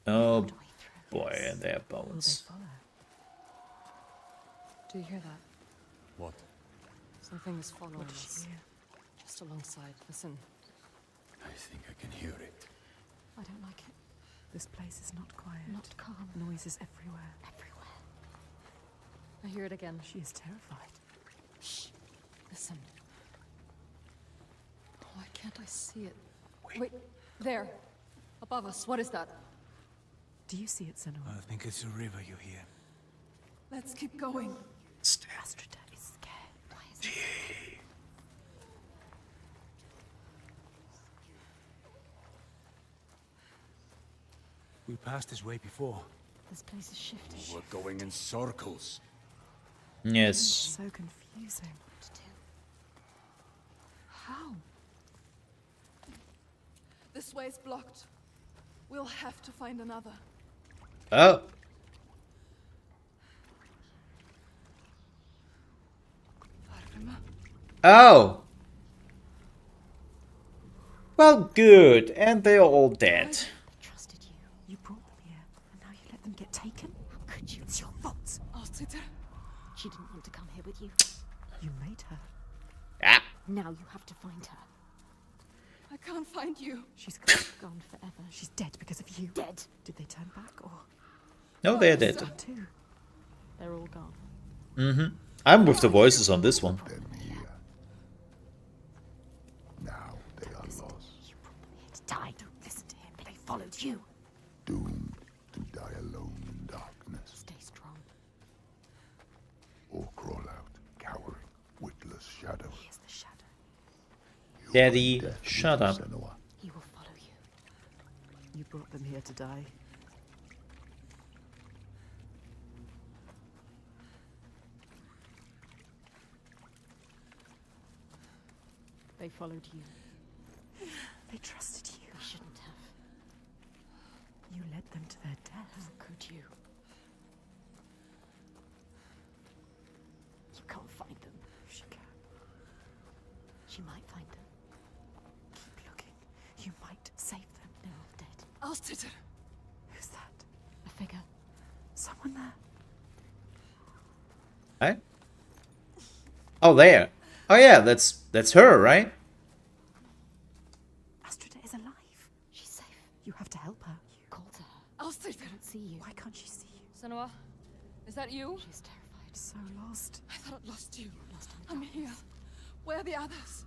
Oh boy, and their Will they bones. follow? Do you hear that? What? Something is following What does us. she hear? Just alongside. Listen. I think I can hear it. I don't like it. This place is not quiet. Not calm. Noises everywhere. Everywhere. I hear it again. She is terrified. Shh. Listen. Why can't I see it? Wait. There. Above us. What is that? Do you see it, Senua? I think it's a river you hear. Let's keep going. Astrida is scared. Why is it? We passed this way before. This place is shifting. We're going in circles. Yes. So confusing. What to do? How? This way's blocked. We'll have to find another. Oh, Varma? oh. Well, good, and they are all dead. They trusted you. You brought them here, and now you let them get taken? How could you? It's your fault. Austritter? She didn't want to come here with you. You made her. Ah, Now you have to find her. I can't find you. She's gone. Gone forever. She's dead because of you. Dead. Did they turn back or no, they're dead. too? They're all gone. Mm-hmm. I'm with the voices on this one. Them here. Now they are lost. You brought them here to die. Don't listen to him. They followed you. Doomed to die alone in darkness. Stay strong. shadows. He is the shadow. Daddy, Death shut with up. Senua. He will follow you. You brought them here to die. They followed you. They trusted you. We shouldn't have. You led them to their death. How could you? You can't find them. She can. She might find them. Keep looking. You might save them. They're all dead. Austritter! Who's that? A figure. Someone there. Right? Oh, there. Oh yeah, that's her, right? Astrida is alive. She's safe. You have to help her. You called to her. Austritter! I don't see you. Why can't she see you? Senua, is that you? She's terrified. So lost. I thought I'd lost you. Lost in the I'm here. Where are the others?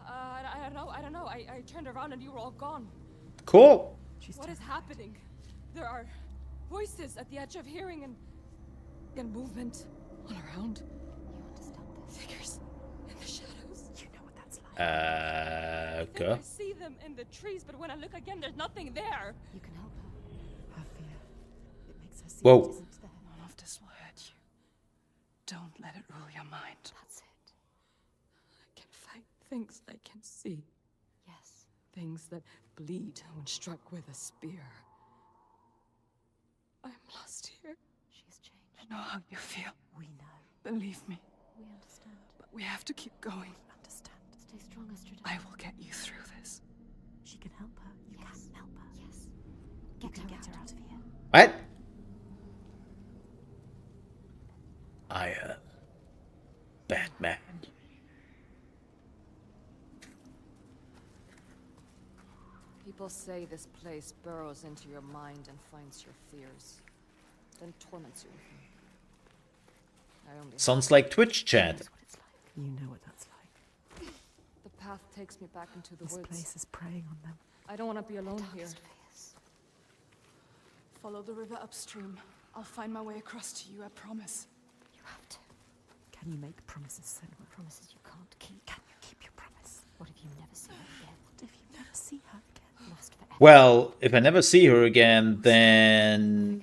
I don't know. I turned around and you were all gone. Cool. She's What is terrified. happening? There are voices at the edge of hearing and movement all around. You understand this? Figures in the shadows. You know what that's like. I think Okay. I see them in the trees, but when I look again, there's nothing there. You can help her. Her fear. It makes her see Whoa. what isn't there. None of this will hurt you. Don't let it rule your mind. That's it. I can fight things I can see. Yes. Things that bleed when struck with a spear. I'm lost here. She's changed. I know how you feel. We know. Believe me. We understand. But we have to keep going. Understand. Stay strong, Astrida. I will get you through this. She can help her. You Yes. can help her. Yes. You can get her out of here. What? I am Batman. People say this place burrows into your mind and finds your fears, then torments you with them. I only Sounds like Twitch chat. That's what it's like. You know what that's like. the path takes me back into the This woods. place is preying on them. I don't want to be alone here. Darkest fears. Follow the river upstream. I'll find my way across to you, I promise. You have to. Can you make promises, Senua? Promises you can't keep. Can you keep your promise? What if you never see her again? What if you never see her again? Lost forever. Well, if I never see her again, then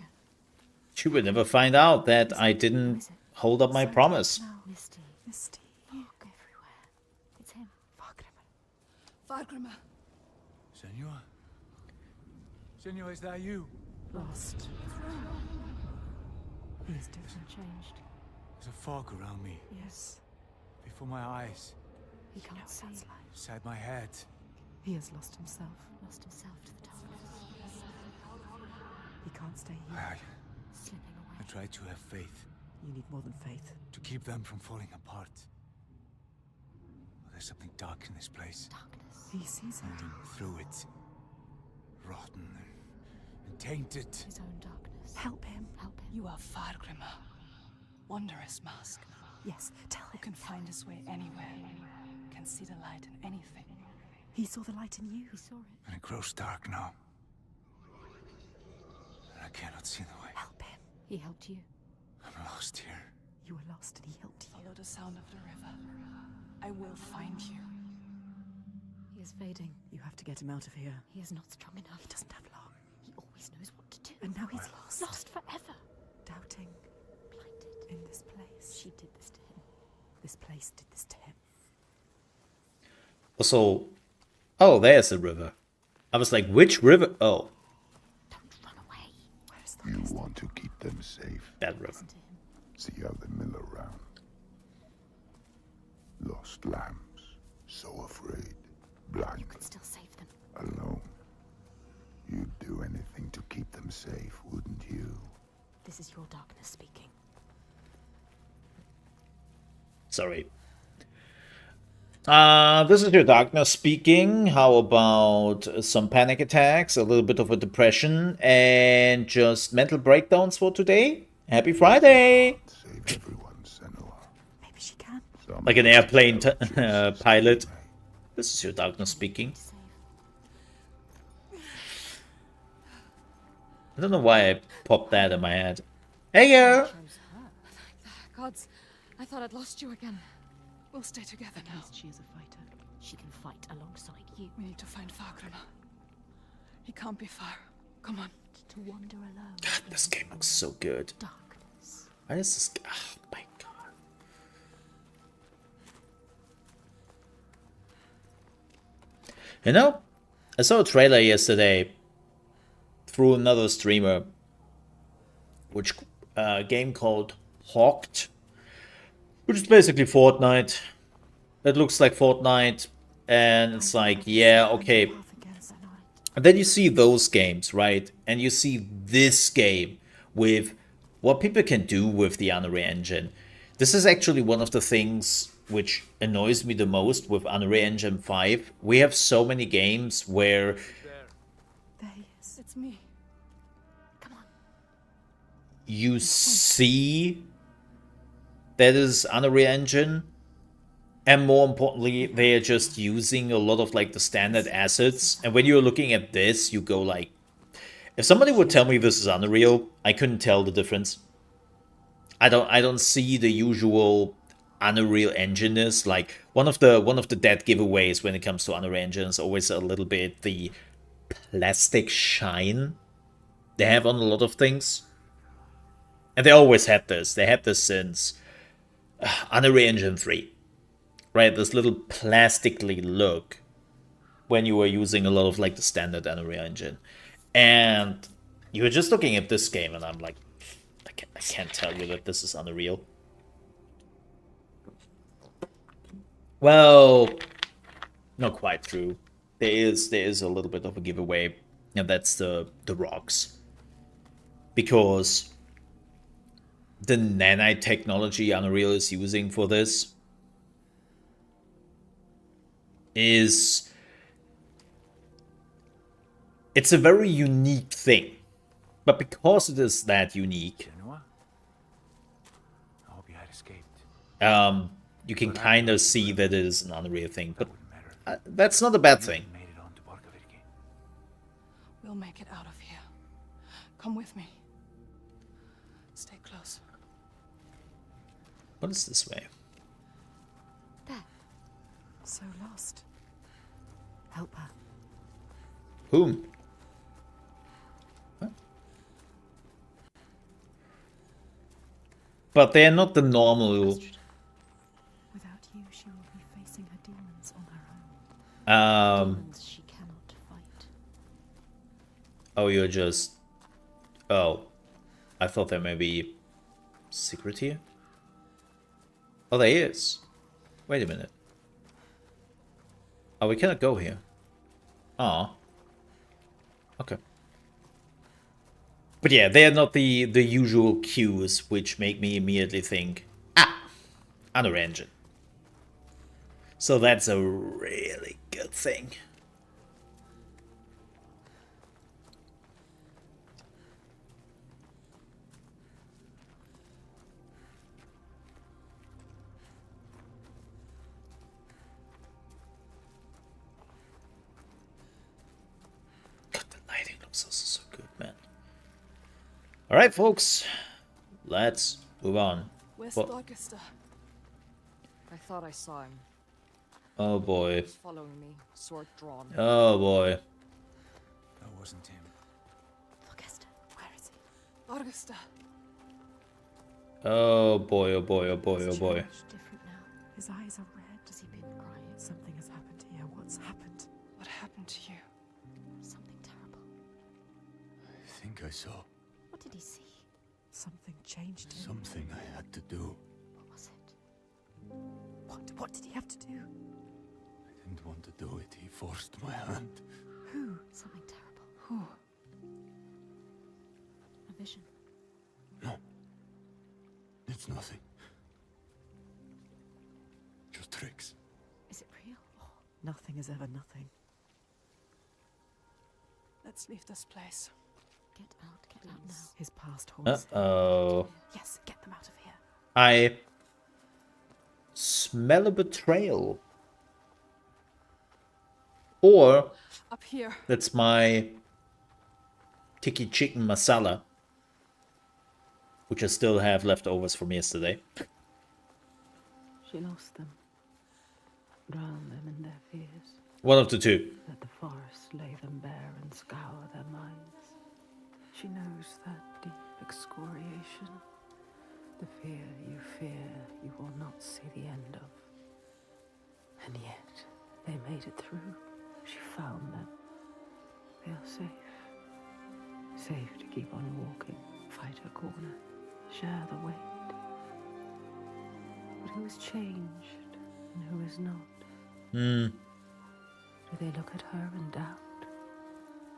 she will never find out that I didn't hold up my promise. Now, Misty. Misty. Fog everywhere. It's him. Fargrimmer. Fargrimmer, Senua? Senua, is that you? Lost. He is different. Changed. There's a fog around me, Yes. before my eyes, He You know can't what see. that's like. inside my head. He has lost himself. Lost himself to the darkness. He can't stay here. I Slipping away. try to have faith, You need more than faith. to keep them from falling apart. There's something dark in this place, Darkness. He sees it. moving through it. Rotten and tainted. His own darkness. Help him. Help him. you are Fargrimmer. Wondrous mask. Yes, tell Who him. can find his way anywhere. Can see the light in anything. He saw the light in you. He saw it. And it grows dark now. And I cannot see the way. Help him. He helped you. I'm lost here. You were lost and he helped you. Follow the sound of the river. I will find you. He is fading. You have to get him out of here. He is not strong enough. He doesn't have long. He always knows what to do. And now he's lost. Lost forever. Doubting Blinded. in this place. She did this to him. This place did this to him. Also, oh, there's the river. I was like, which river? Oh, Don't run away. Where is the You rest? want to keep them safe. that river. Listen to him. See how they mill around. Lost lambs, so afraid, blind, You could still save them. alone. You'd do anything to keep them safe, wouldn't you? This is your darkness speaking. Sorry. This is your darkness speaking. How about some panic attacks, a little bit of a depression, and just mental breakdowns for today? Happy Friday! Save everyone, Senua. Maybe she can. Some Like an airplane just as pilot. you may. This is your darkness speaking. To save. I don't know why I popped that in my head. Hey, yo! Chose her. Gods, I thought I'd lost you again. We'll stay together now. At least she is a fighter. She can fight alongside you. We need to find Fagrana. He can't be far. Come on. To wander alone. God, this game looks so good. Darkness. Why is this? Oh my god. You know, I saw a trailer yesterday through another streamer, which a game called Hawked, which is basically Fortnite. It looks like Fortnite, and it's like, yeah, okay. And then you see those games, right? And you see this game with what people can do with the Unreal Engine. This is actually one of the things which annoys me the most with Unreal Engine 5. We have so many games where There he is. It's me. Come on. you see that is Unreal Engine, and more importantly, they are just using a lot of like the standard assets. And when you're looking at this, you go like, if somebody would tell me this is Unreal, I couldn't tell the difference. I don't see the usual Unreal Engine-ness. Like one of the dead giveaways when it comes to Unreal Engine is always a little bit the plastic shine they have on a lot of things. And they always had this. They had this since Unreal Engine 3. Right, this little plastically look when you were using a lot of like the standard Unreal Engine. And you were just looking at this game and I'm like, I can't tell you that this is Unreal. Well, not quite true. There is a little bit of a giveaway, and that's the rocks. Because the nanotechnology Unreal is using for this it's a very unique thing. But because it is that unique, Senua? I hope you had escaped. you can kind of see that it is an Unreal thing. But Wouldn't matter. that's not a bad thing. You made it on to Borgoviki. We'll make it out of here. Come with me. Stay close. What is this way? There. So lost. Help her. Whom? What? But they're not the normal. Without you, she will be facing her demons on her own. Demons she cannot fight. Oh, you're just. Oh, I thought there may be secret here. Oh, there is. Wait a minute. Oh, we cannot go here. Ah. Okay. But yeah, they're not the usual cues which make me immediately think, Unreal Engine. So that's a really good thing. So good, man. All right, folks, let's move on. Where's What? Dorchester? I thought I saw him. Oh boy. Following me, sword drawn. Oh boy. That wasn't him. Augusta, where is he? Dorchester. Oh boy. Oh boy. Oh boy. Oh boy. Changed, different now. His eyes are red. Has he been crying? Something has happened here. What's happened? What happened to you? Something terrible. I think I saw What did he see? Something changed him. something I had to do. What was it? What did he have to do? I didn't want to do it. He forced my hand. Who? Something terrible. Who? A vision. No. It's nothing. Just tricks. Is it real? Oh, Nothing is ever nothing. Let's leave this place. get out now. His past haunts him. Uh-oh. Yes, get them out of here. I smell a betrayal. Or Up here. that's my tiki chicken masala, which I still have leftovers from yesterday. She lost them. drown them in their fears. One of the two. Let the forest lay them bare and scour their minds. She knows that deep excoriation, the fear you will not see the end of. And yet, they made it through. She found them. They are safe. Safe to keep on walking, fight her corner, share the weight. But who is changed and who is not? Hmm. Do they look at her in doubt?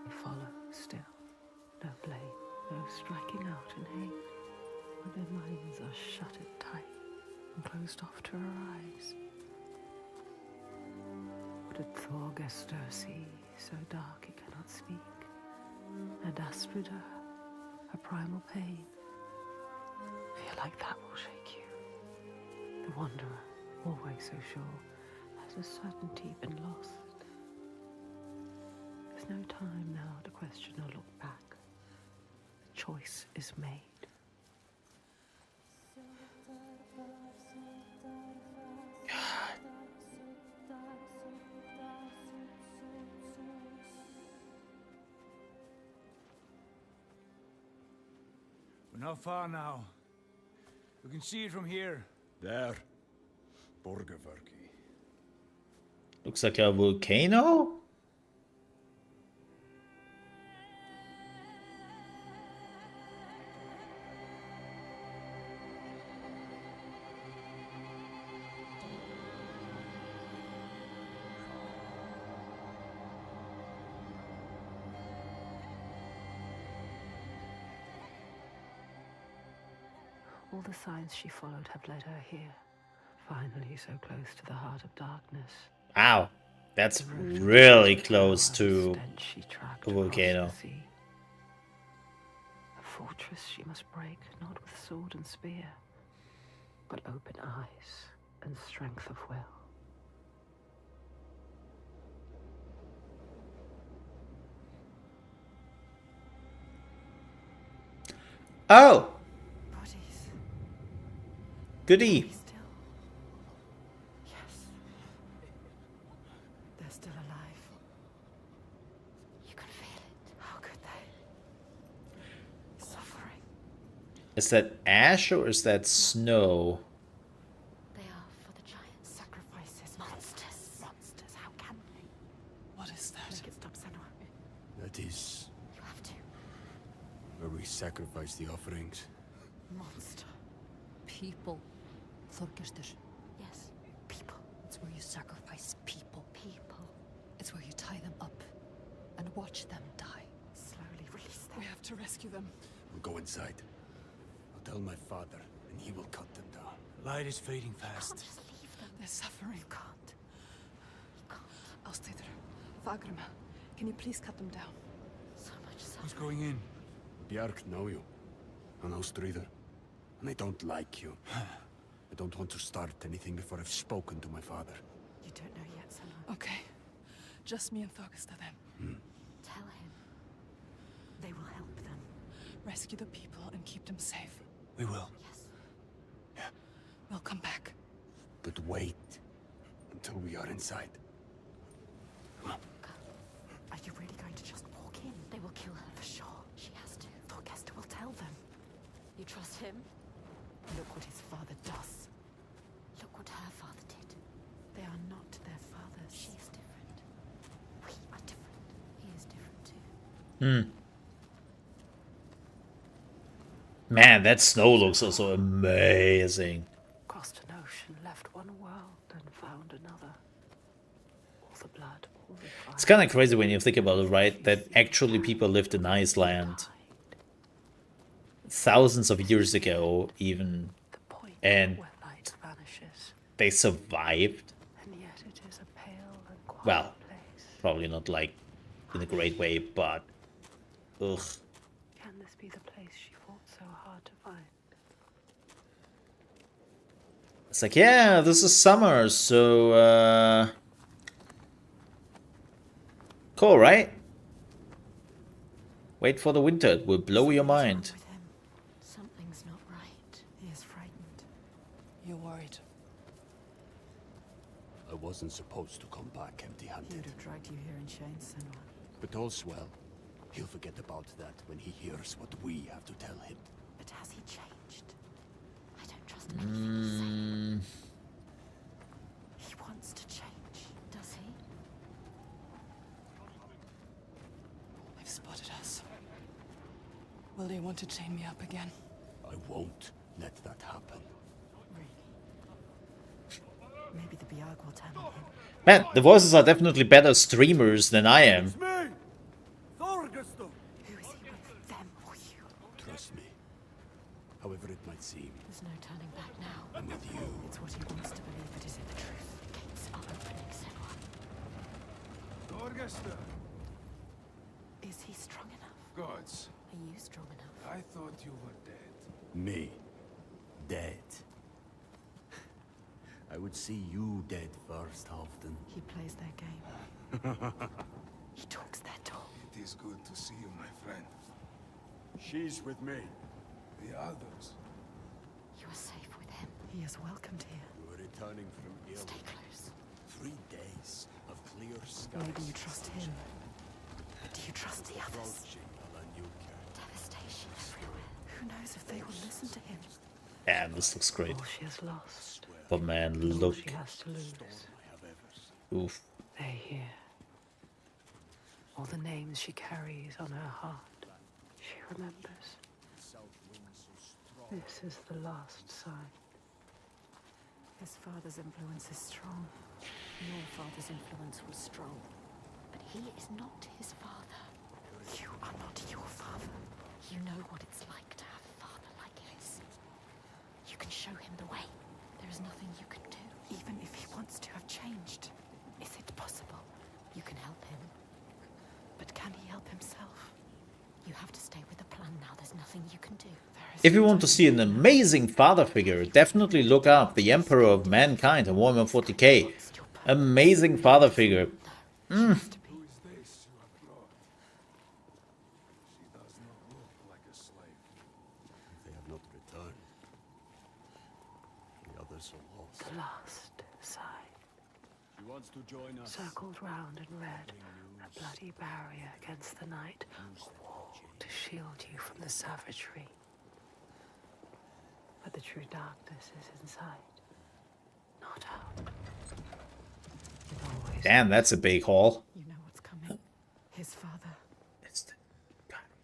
They follow still. No blame, no striking out in hate. But their minds are shuttered tight and closed off to her eyes. What did Thorgester see, so dark he cannot speak? And Astrida, her primal pain. Fear like that will shake you. The wanderer, always so sure, has a certainty been lost. There's no time now to question or look back. The choice is made. We're not far now. We can see it from here. There. Borgerverki. Looks like a volcano? All the signs she followed have led her here. Finally, so close to the heart of darkness. Wow. That's The root really of close the to stench she tracked a across volcano. the sea. A fortress she must break, not with sword and spear, but open eyes and strength of will. Oh! Bodies. Goody. Still. Yes. They're still alive. You can feel it. How could they? Suffering. Is that ash or is that snow? They are for the giants. Sacrifices. Monsters. Monsters. How can they? What is that? Make it stop, Senua. That is You have to. where we sacrifice the offerings. Monster. People. Thorgester. Yes. People. It's where you sacrifice people. People. It's where you tie them up and watch them die. Slowly release them. We have to rescue them. We'll go inside. I'll tell my father, and he will cut them down. The light is fading Can't fast. just leave them. They're suffering. You can't. You can't. I'll stay there. Fagrima, can you please cut them down? So much Who's suffering. going in? Bjark know you. And Austrider. And I don't like you. I don't want to start anything before I've spoken to my father. You don't know yet, Senua. Okay. Just me and Thorgester then. Tell him. They will help them. Rescue the people and keep them safe. We will. Yes. We'll come back. But wait until we are inside. Are you really going to just walk in? They will kill her. For sure. She has to. Thorgester will tell them. You trust him? Look what his father does. Look what her father did. They are not their fathers. She is different. We are different. He is different too. Man, that snow looks also amazing. Crossed an ocean, left one world, and found another. All the blood, all the fire. It's kind of crazy when you think about it, right? That actually people lived in Iceland thousands of years ago, even, The point and where light vanishes, they survived. and yet it is a pale and quiet Well, place. probably not like in a great way, but ugh. Can this be the place she fought so hard to find? It's like, yeah, this is summer, so cool, right? Wait for the winter, it will blow your mind. With him. Something's not right. He is frightened. You're worried. I wasn't supposed to come back He empty-handed. would have dragged you here in chains, Senua. But all's well. He'll forget about that when he hears what we have to tell him. But has he changed? I don't trust anything he's saying. He wants to change. Does he? They've spotted us. Will they want to chain me up again? I won't let that happen. Really? Maybe the Biag will turn on him. Man, the voices are definitely better streamers than I am. Me! Who Thorgeston! is he with, them or you? Trust me. However it might seem, There's no turning back now. I'm with you. It's what he wants to believe it is in the truth. Gates are opening, Senua. Thorgeston! Is he strong enough? Gods, Are you strong enough? I thought you were dead. Me? Dead? I would see you dead first, Halfdan. He plays their game. He talks their talk. It is good to see you, my friend. She's with me. The others. You are safe with him. He is welcomed here. You are returning from ill. Stay close. 3 days of clear skies. Maybe you trust him. But do you trust the others? Approaching Alanuka. Devastation everywhere. Who knows if they will listen to him? Yeah, this looks great. All she has lost, But man, all look. she has to lose. I have ever seen. Oof. They hear. All the names she carries on her heart. She remembers. South wind so strong. This is the last sign. His father's influence is strong. Your father's influence was strong. But he is not his father. You are not your father. You know what it's like to have a father like his. You can show him the way. There is nothing you can do. Even if he wants to have changed. Is it possible? You can help him. But can he help himself? You have to stay with the plan now. There's nothing you can do. If you want to see an amazing father figure, definitely look up the Emperor of Mankind and Warhammer 40k. Amazing father figure. Who is this you have brought? She does not look like a slave. They have not returned. The others are lost. The last sign. She wants to join us. Circled round in red, a bloody barrier against the night, a wall to shield you from the savagery. But the true darkness is inside, not out. It always Damn, that's a big haul. You know what's coming. His father. It's the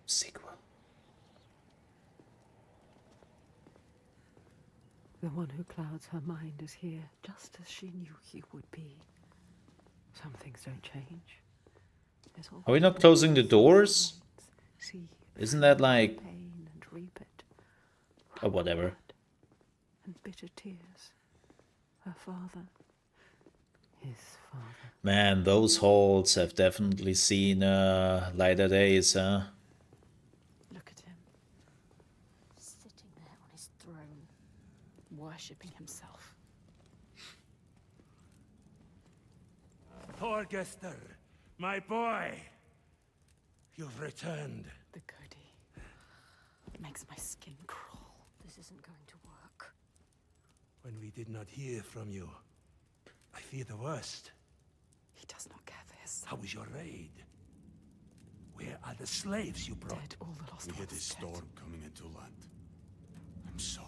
sequel. The one who clouds her mind is here, just as she knew he would be. Some things don't change. There's Are we not closing the doors? See, Isn't that like... pain and reap it. or whatever. And bitter tears. Her father. His father. Man, those halls have definitely seen lighter days, huh? Look at him. Sitting there on his throne. Worshipping himself. Thorgeston, my boy! You've returned. The goatee. It makes my skin crawl. This isn't going to work. When we did not hear from you, I fear the worst. He does not care for his son. How was your raid? Where are the slaves you brought? Dead, all the lost We ones hit a dead. storm coming into land. I'm sorry.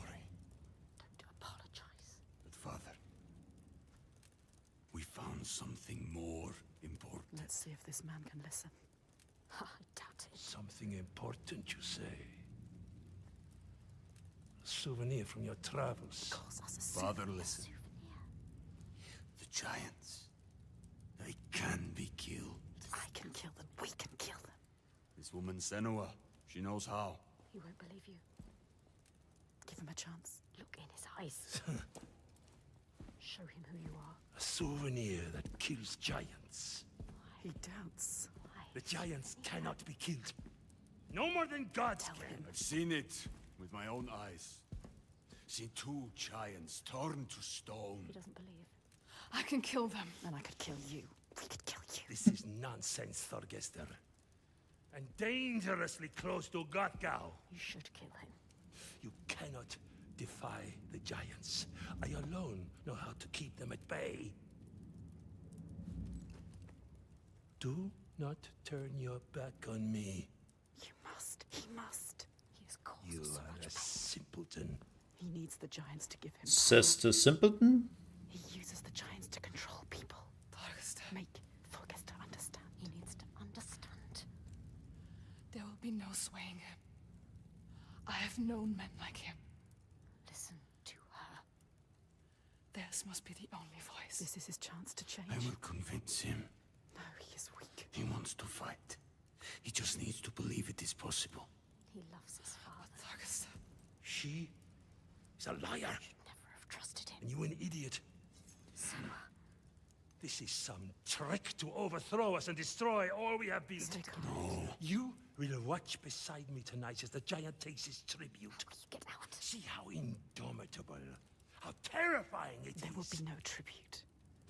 Don't apologize. But father, we found something more important. Let's see if this man can listen. I doubt it. Something important, you say? A souvenir from your travels. Calls us a Father, souvenir. listen. The giants, they can be killed. I can kill them. We can kill them. This woman Senua, she knows how. He won't believe you. Give him a chance. Look in his eyes. Show him who you are. A souvenir that kills giants. He doubts. The giants cannot be killed. No more than gods can. I've seen it with my own eyes. Seen 2 giants turned to stone. He doesn't believe. I can kill them. And I could kill you. We could kill you. This is nonsense, Thorgeston. And dangerously close to Gottgau. You should kill him. You cannot defy the giants. I alone know how to keep them at bay. Do not turn your back on me. You must. He must. He has caused You so are much a pain. simpleton. He needs the giants to give him Says the simpleton? He uses the giants to control people. Make Thorgester understand. He needs to understand. There will be no swaying him. I have known men like him. Listen to her. Theirs must be the only voice. This is his chance to change. I will convince him. No, he is weak. He wants to fight. He just needs to believe it is possible. He loves his father. Thorgester. She is a liar. Should never have trusted him. And you an idiot. Senua. This is some trick to overthrow us and destroy all we have built. Stay calm. No. You will watch beside me tonight as the giant takes his tribute. Will you get out? See how indomitable, how terrifying it There is. will be no tribute.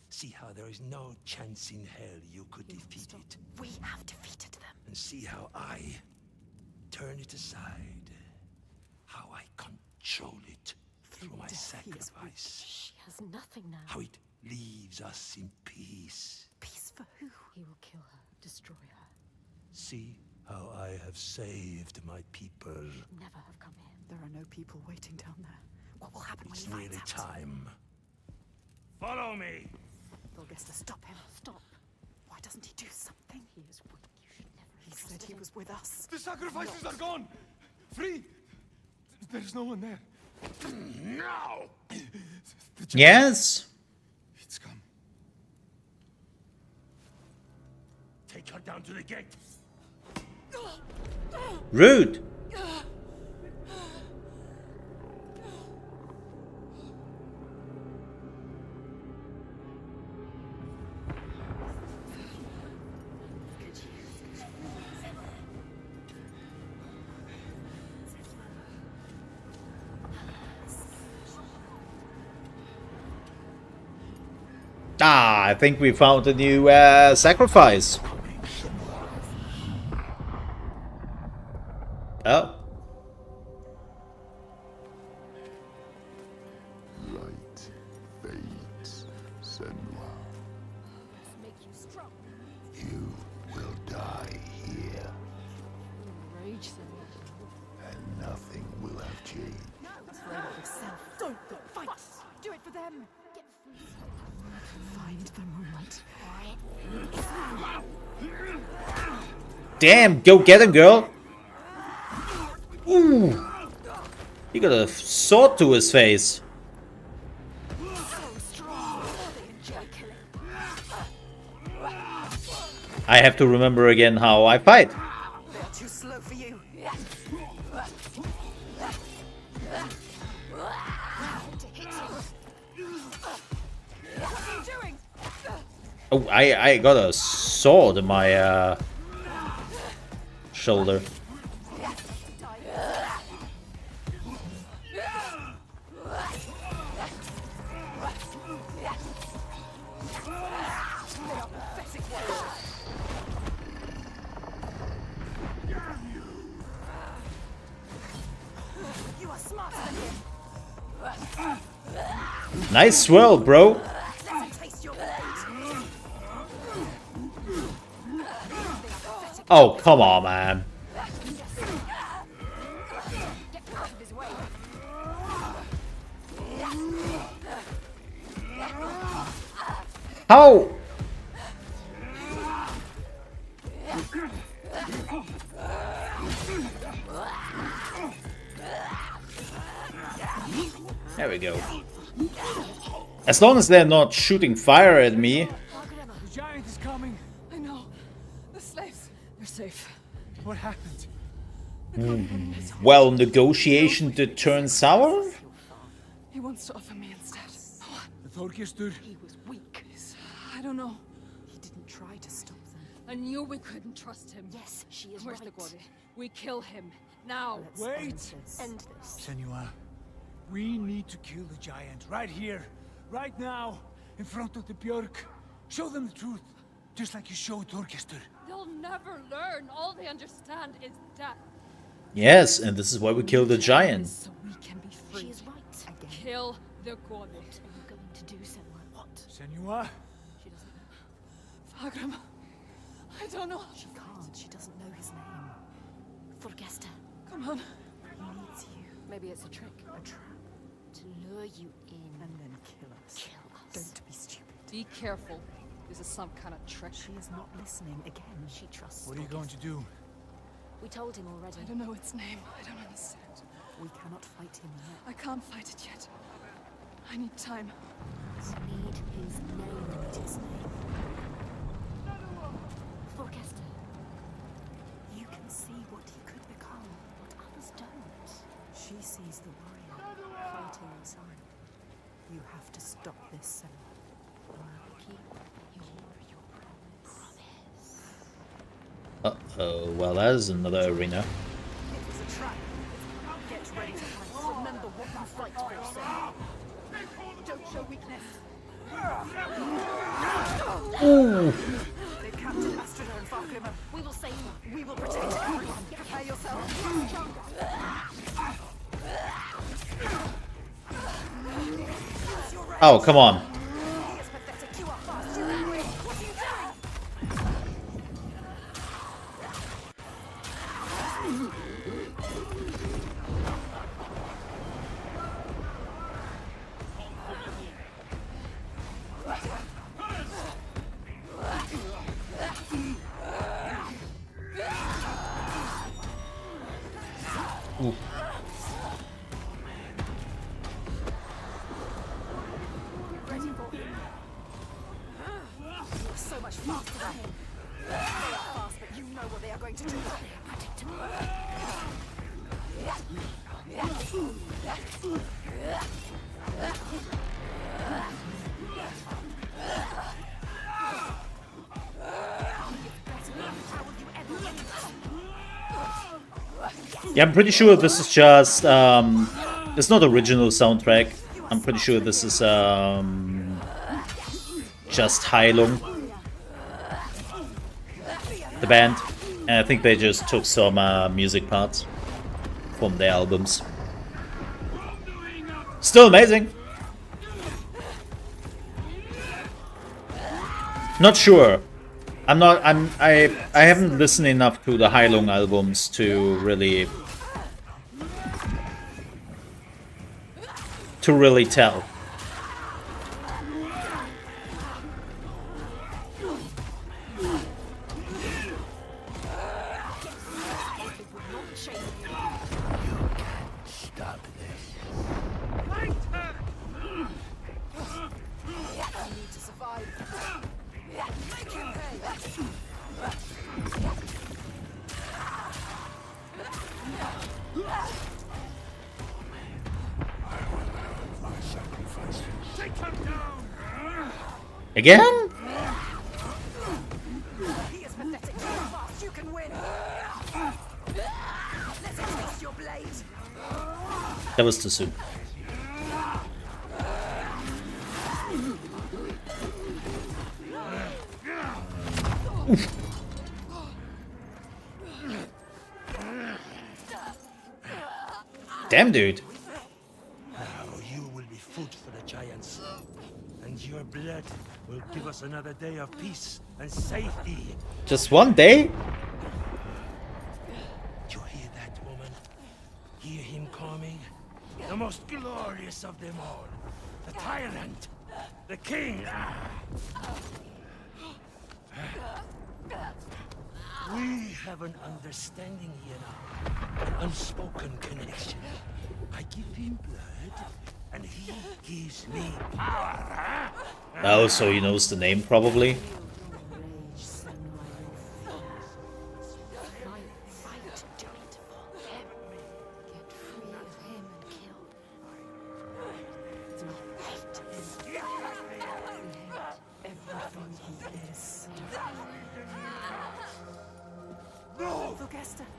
See how there is no chance in hell you could defeat it. We have defeated them. And see how I turn it aside. How I control it through my death, he is weak. sacrifice. She has nothing now. How it leaves us in peace. Peace for who? He will kill her, destroy her. See how I have saved my people. Never have come here. There are no people waiting down there. What will happen when It's he finds nearly out? time. Follow me! Thorgester, stop him. Stop. Why doesn't he do something? He is weak. You should never have He said he was with us. The sacrifices are gone! Free! There's no one there. No! Yes? It's come. Take her down to the gate. Rude. Ah, I think we found a new sacrifice. Oh. Light fades, Senua. Make you strong. You will die here, Rage them. and nothing will have changed. Afraid of yourself. Don't go. Fight. Do it for them. Get free. Find the moment. Damn, go get him, girl. Ooh. He got a sword to his face. I have to remember again how I fight. They are too slow for you. Oh, I got a sword in my shoulder. You are smarter than him. Nice swirl, bro. Let him taste your blade. Oh, come on, man. Get out of his way. How? There we go. As long as they're not shooting fire at me. The giant is coming. I know. The slaves. They're safe. What happened? Well, negotiation did turn sour? He wants to offer me instead. The Thorgester? He was weak. I don't know. He didn't try to stop them. I knew we couldn't trust him. Yes, she is Where's right. the Gordy? We kill him. Now. Let's Wait. end this. End this. Senua, we need to kill the giant right here, right now, in front of the Björk. Show them the truth, just like you showed Thorgester. They'll never learn. All they understand is death. Yes, and this is why we killed the giant. So we can be free. She is right. Again. Kill the Gordy. What are you going to do, Senua? What? Senua, She doesn't know. Fagram, I don't know. She can't. She doesn't know his name. Forgesta. Come on. He needs you. Maybe it's a trick. A trap. To lure you in. And then kill us. Kill us. Don't be stupid. Be careful. This is some kind of trick. She is not listening again. She trusts. What are you going to do? We told him already. I don't know its name. I don't understand. We cannot fight him yet. I can't fight it yet. I need time. We need his name. We need his name. Forgesta. You can see what he could become, what others don't. She sees the warrior fighting inside. You have to stop this, Senua. Keep your promise. Uh-oh, well, that is another arena. It was a trap. Get ready to fight. Remember what you fight for, Senua. Don't show weakness. Ooh. They've captured Astrida and Fargrimmer. We will save them. We will protect everyone. Prepare yourself. Oh, come on. He is pathetic. You are fast. You can win. What are you doing? Ooh. Ready for him? You are so much faster than him. They are fast, but you know what they are going to do. Predictable. How will you ever win? Yeah, I'm pretty sure this is just it's not original soundtrack. I'm pretty sure this is just Heilung, the band, and I think they just took some music parts from their albums. Still amazing. Not sure. I haven't listened enough to the Heilung albums to really tell. Stop this. You need to survive. Make him pay. Again? He is pathetic. You are fast. You can win. Let's taste your blade. That was too soon. Oof. Damn, dude. Now you will be food for the giants, and your blood will give us another day of peace and safety. Just one day? You hear that, woman? Hear him coming? The most glorious of them all. The tyrant. The king. We have an understanding here now. An unspoken connection. I give him blood, and he gives me power. Oh, so he knows the name, probably.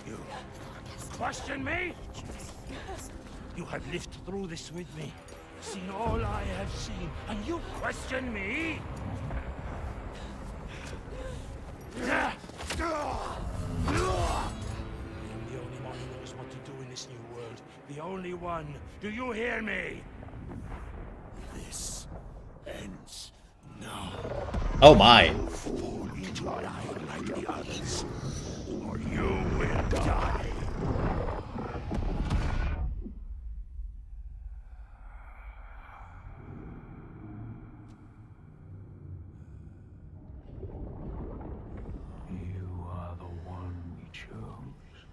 You question me? You have lived through this with me, seen all I have seen, and you question me? I am the only one who knows what to do in this new world. The only one. Do you hear me? This ends Oh my. Like the others, or you will die. You are the one we chose.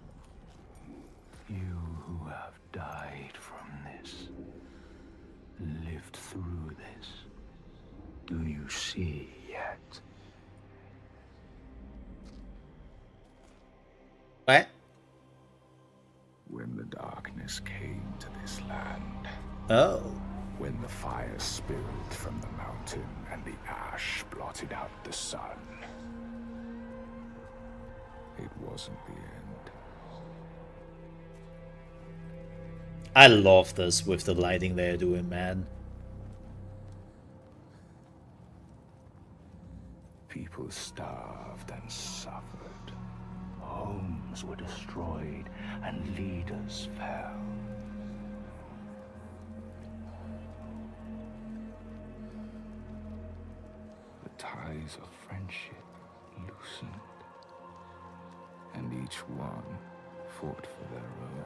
You who have died from this, lived through this. Do you see yet? What? When the darkness came to this land, Oh. when the fire spilled from the mountain and the ash blotted out the sun, it wasn't the end. I love this with the lighting they're doing, man. People starved and suffered. Homes were destroyed and leaders fell. The ties of friendship loosened, and each one fought for their own.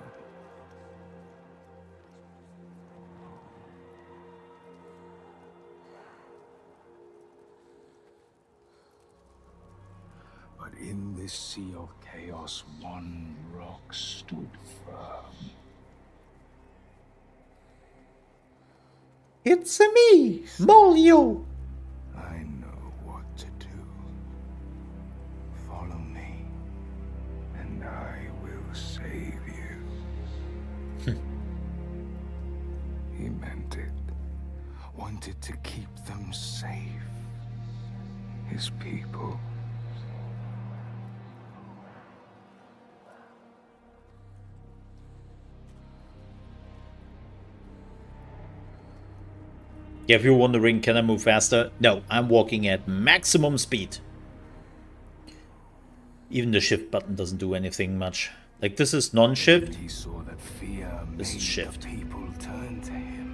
But in this sea of chaos, one rock stood firm. It's me, Molio. I know what to do. Follow me, and I will save you. He meant it. Wanted to keep them safe. His people. Yeah, if you're wondering, can I move faster? No, I'm walking at maximum speed. Even the shift button doesn't do anything much. Like, this is non-shift. He saw that fear This is shift. made the people turn to him.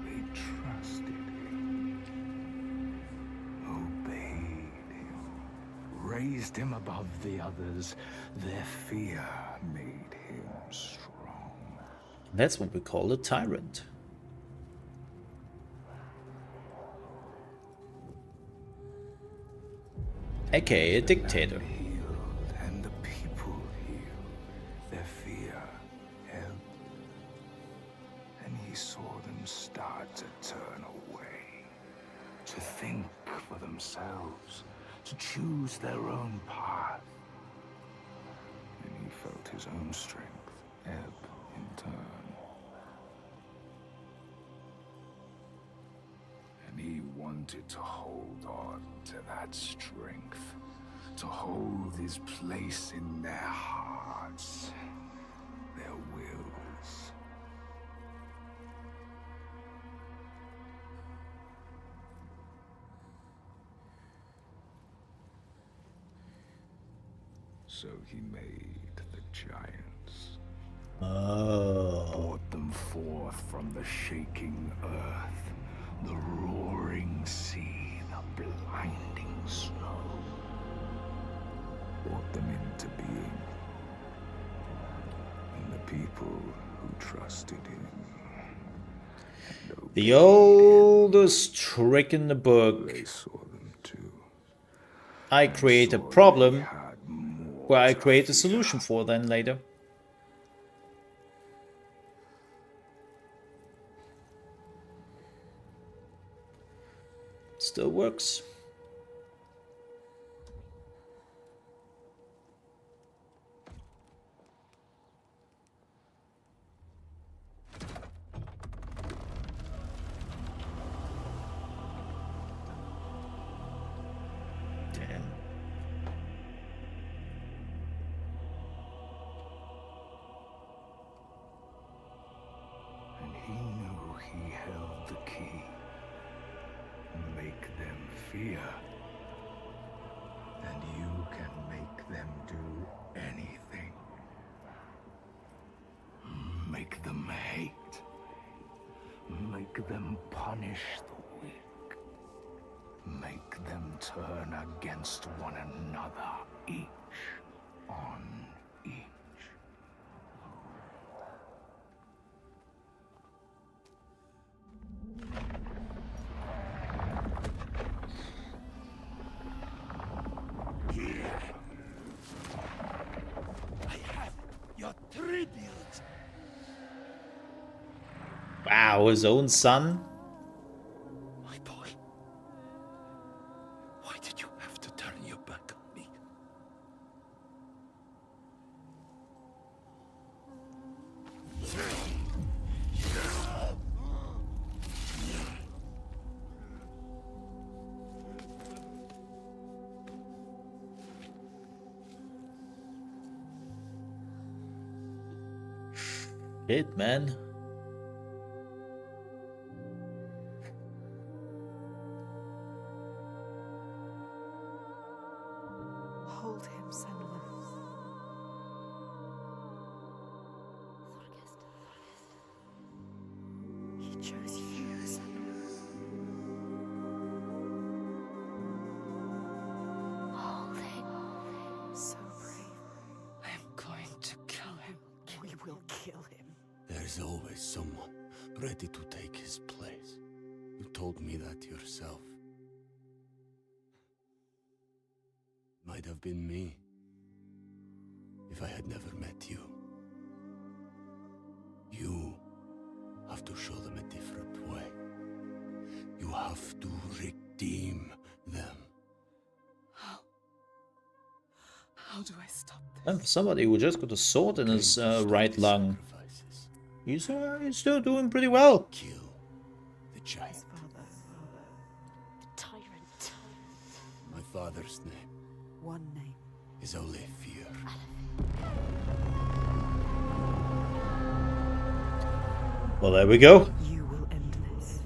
They trusted him, obeyed him, raised him above the others. Their fear made him strong. That's what we call a tyrant. AKA a dictator. Healed, and the people healed. Their fear helped. And he saw them start to turn away, to think for themselves, to choose their own path. And he felt his own strength ebb in turn. And he wanted to hold on to that strength, to hold his place in their hearts, their wills. So he made the giants. Oh. Brought them forth from the shaking earth, the roaring sea, the blinding snow. Brought them into being. And the people who trusted him. The oldest trick in the book. They saw them too. I create a problem where I create a solution for then later. Still works. Damn. And he knew he held the key. Make them fear. And you can make them do anything. Make them hate. Make them punish the weak. turn against one another, each on each. Here. I have your tribute. Wow, his own son? My boy. Why did you have to turn your back on me? Shit, man. Hold him, Senua. He chose you, Senua. Hold him. So brave. I am going to kill him. We will kill him. There's always someone ready to take his place. You told me that yourself. Might have been me, if I had never met you. You have to show them a different way. You have to redeem them. How do I stop this? And for somebody who just got a sword in his right lung, he's still doing pretty well. Kill the giant. Father. The tyrant. My father's name One name. is only fear. Well, there we go. You will end this.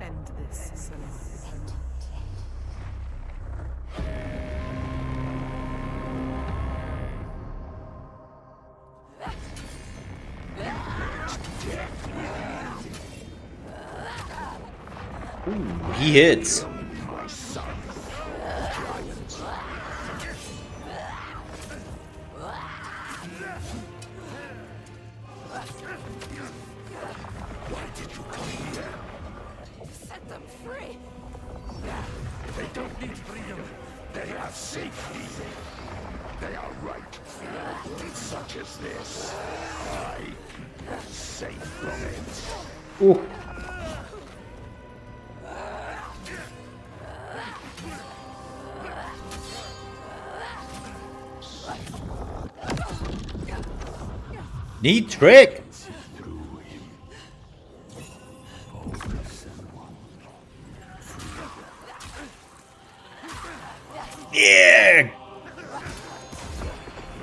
End this, Senua. Ooh, he hits. My son. Why did you come here? Set them free! They don't need freedom. They have safety. They are right. Such as this. I am safe from it. Ooh. Neat trick. Yeah.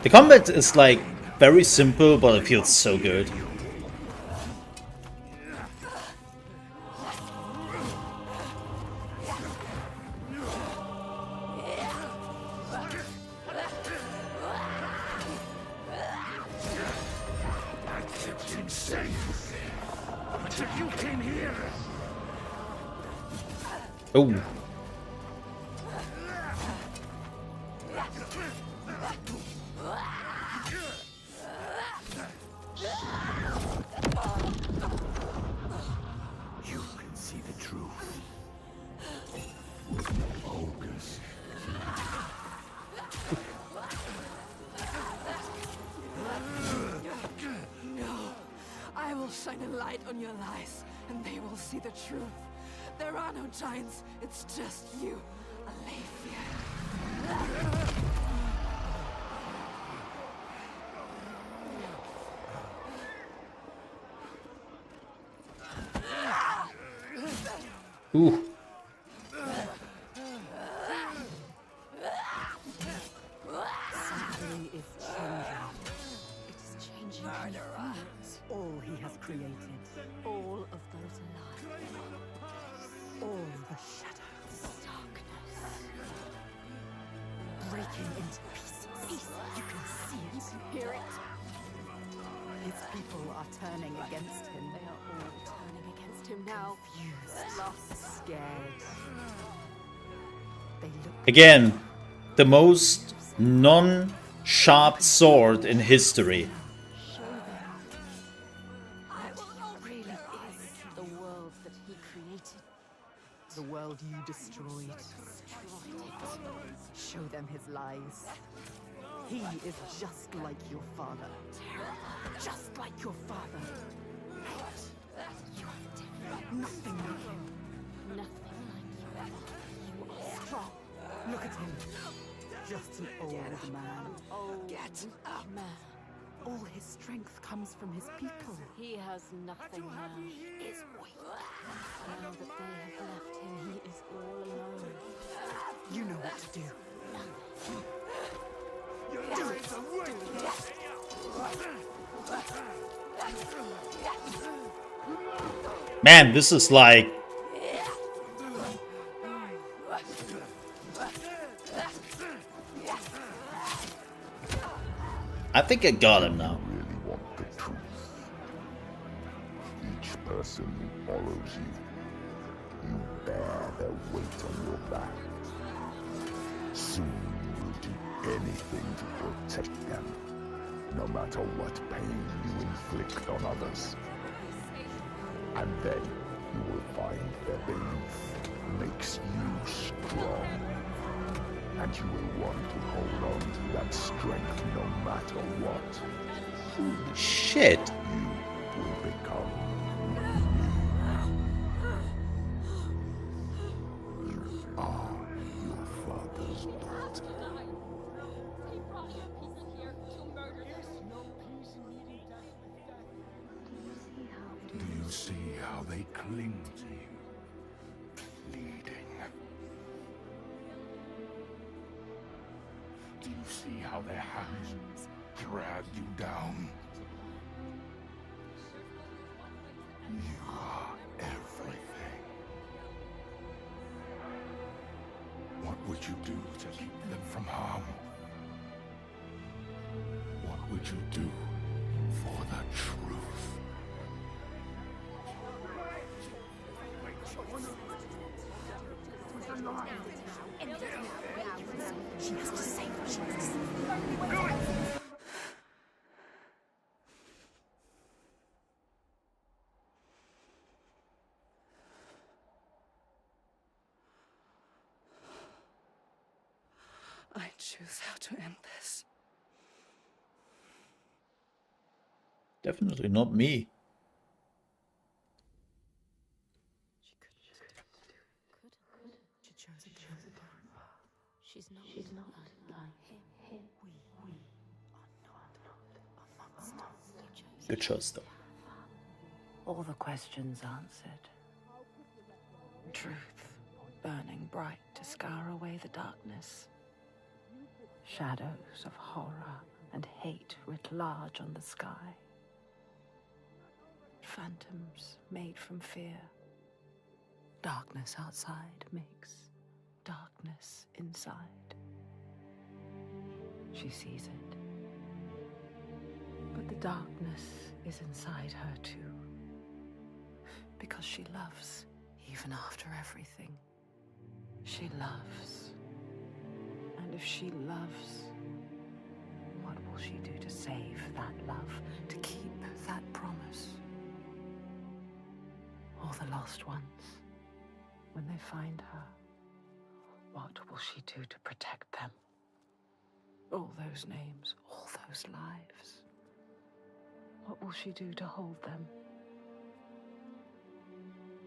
The combat is like very simple, but it feels so good. That's insane. Until you came here. Oh. You can see the truth. Focus. I will shine a light on your lies, and they will see the truth. There are no giants, it's just you, Aletheia. Ooh. Something is changing. It is changing all he has created. All of those alive. All the shadows. Darkness. Breaking into pieces. You can see it. Hear it. His people are turning against him. They are all turning against him now. Confused, lost, scared. They look Again, the most non-sharp sword in history. show them what he really is. The world that he created. The world you destroyed. Show them his lies. He is just like your father. Just like your father. You are different. Nothing like him. Nothing like your father. You are strong. Look at him. Just an old man. Old man. All his strength comes from his people. He has nothing now. He is weak. Now that they have left him, he is all alone. You know what to do. Man, this is like... I think I got him now. You really want the truth. Each person who follows you, you bear their weight on your back. Soon you will do anything to protect them, no matter what pain you inflict on others. And then you will find their belief makes you strong. And you will want to hold on to that strength no matter what. Shit. You will become you are your father's daughter. Do you see how they cling to you, pleading? Do you see how their hands drag you down? You are everything. What would you do to keep them from harm? What would you do for the truth? She has to save what she has to save. I choose how to end this. Definitely not me. She's not like him. We are not a monster. Good choice, though. All the questions answered. Truth burning bright to scour away the darkness. Shadows of horror and hate writ large on the sky. Phantoms made from fear. Darkness outside makes darkness inside. She sees it. But the darkness is inside her too. Because she loves, even after everything. She loves. And if she loves, what will she do to save that love, to keep that promise? All the lost ones, when they find her, what will she do to protect them? All those names, all those lives. What will she do to hold them?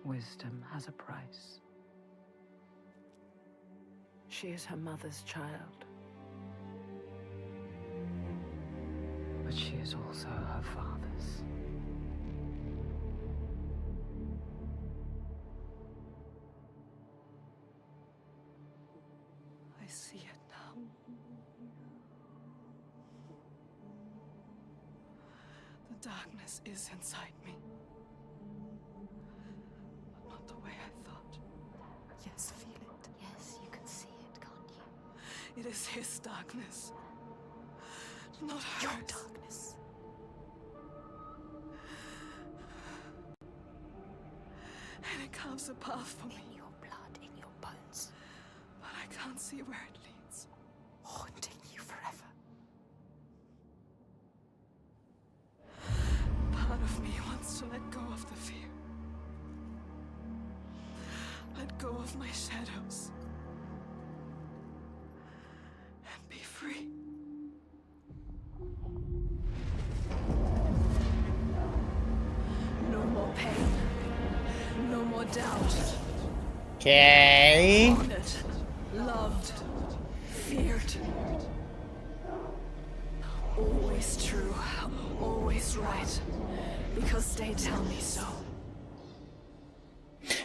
Wisdom has a price. She is her mother's child. But she is also her father's. I see it now. The darkness is inside me. But not the way I thought. Yes, feel it. Yes, you can see it, can't you? It is his darkness. Not hers. Your darkness. loves a path for me, In your blood, in your bones, but I can't see where it leads. haunting you forever. Part of me wants to let go of the fear. Let go of my shadows. And be free. No more pain. No more doubt. Okay. Honored. Loved. Feared. Always true. Always right. Because they tell me so.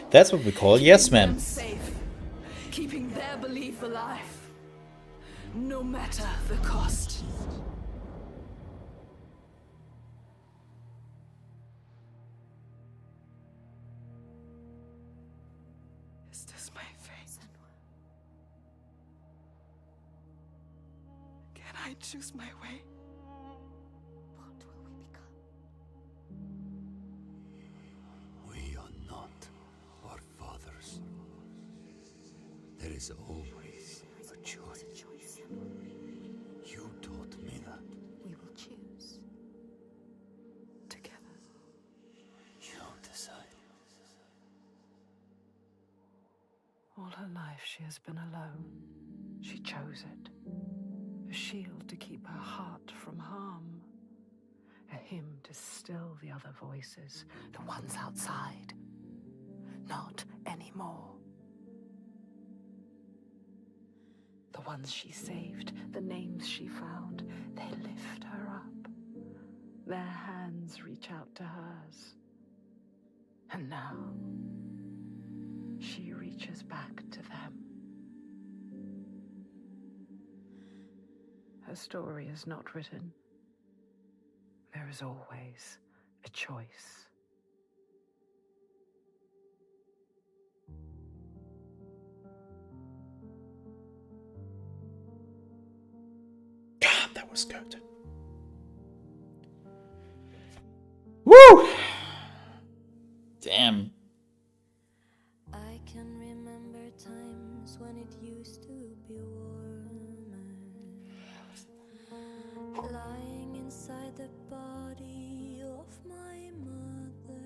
That's what we call yes, Keeping them man. safe. Keeping their belief alive. No matter the cost. Is this my fate? Can I choose my way? What will we become? We are not our fathers. There is always a choice. You taught me that. We will choose. Together. You decide. All her life she has been alone. She chose it. A shield to keep her heart from harm. A hymn to still the other voices, the ones outside. Not anymore. The ones she saved, the names she found, they lift her up. Their hands reach out to hers. And now, she reaches back to them. Her story is not written. There is always a choice. God, that was good. Woo! Damn. I can remember times when it used to be warmer. Lying inside the body of my mother.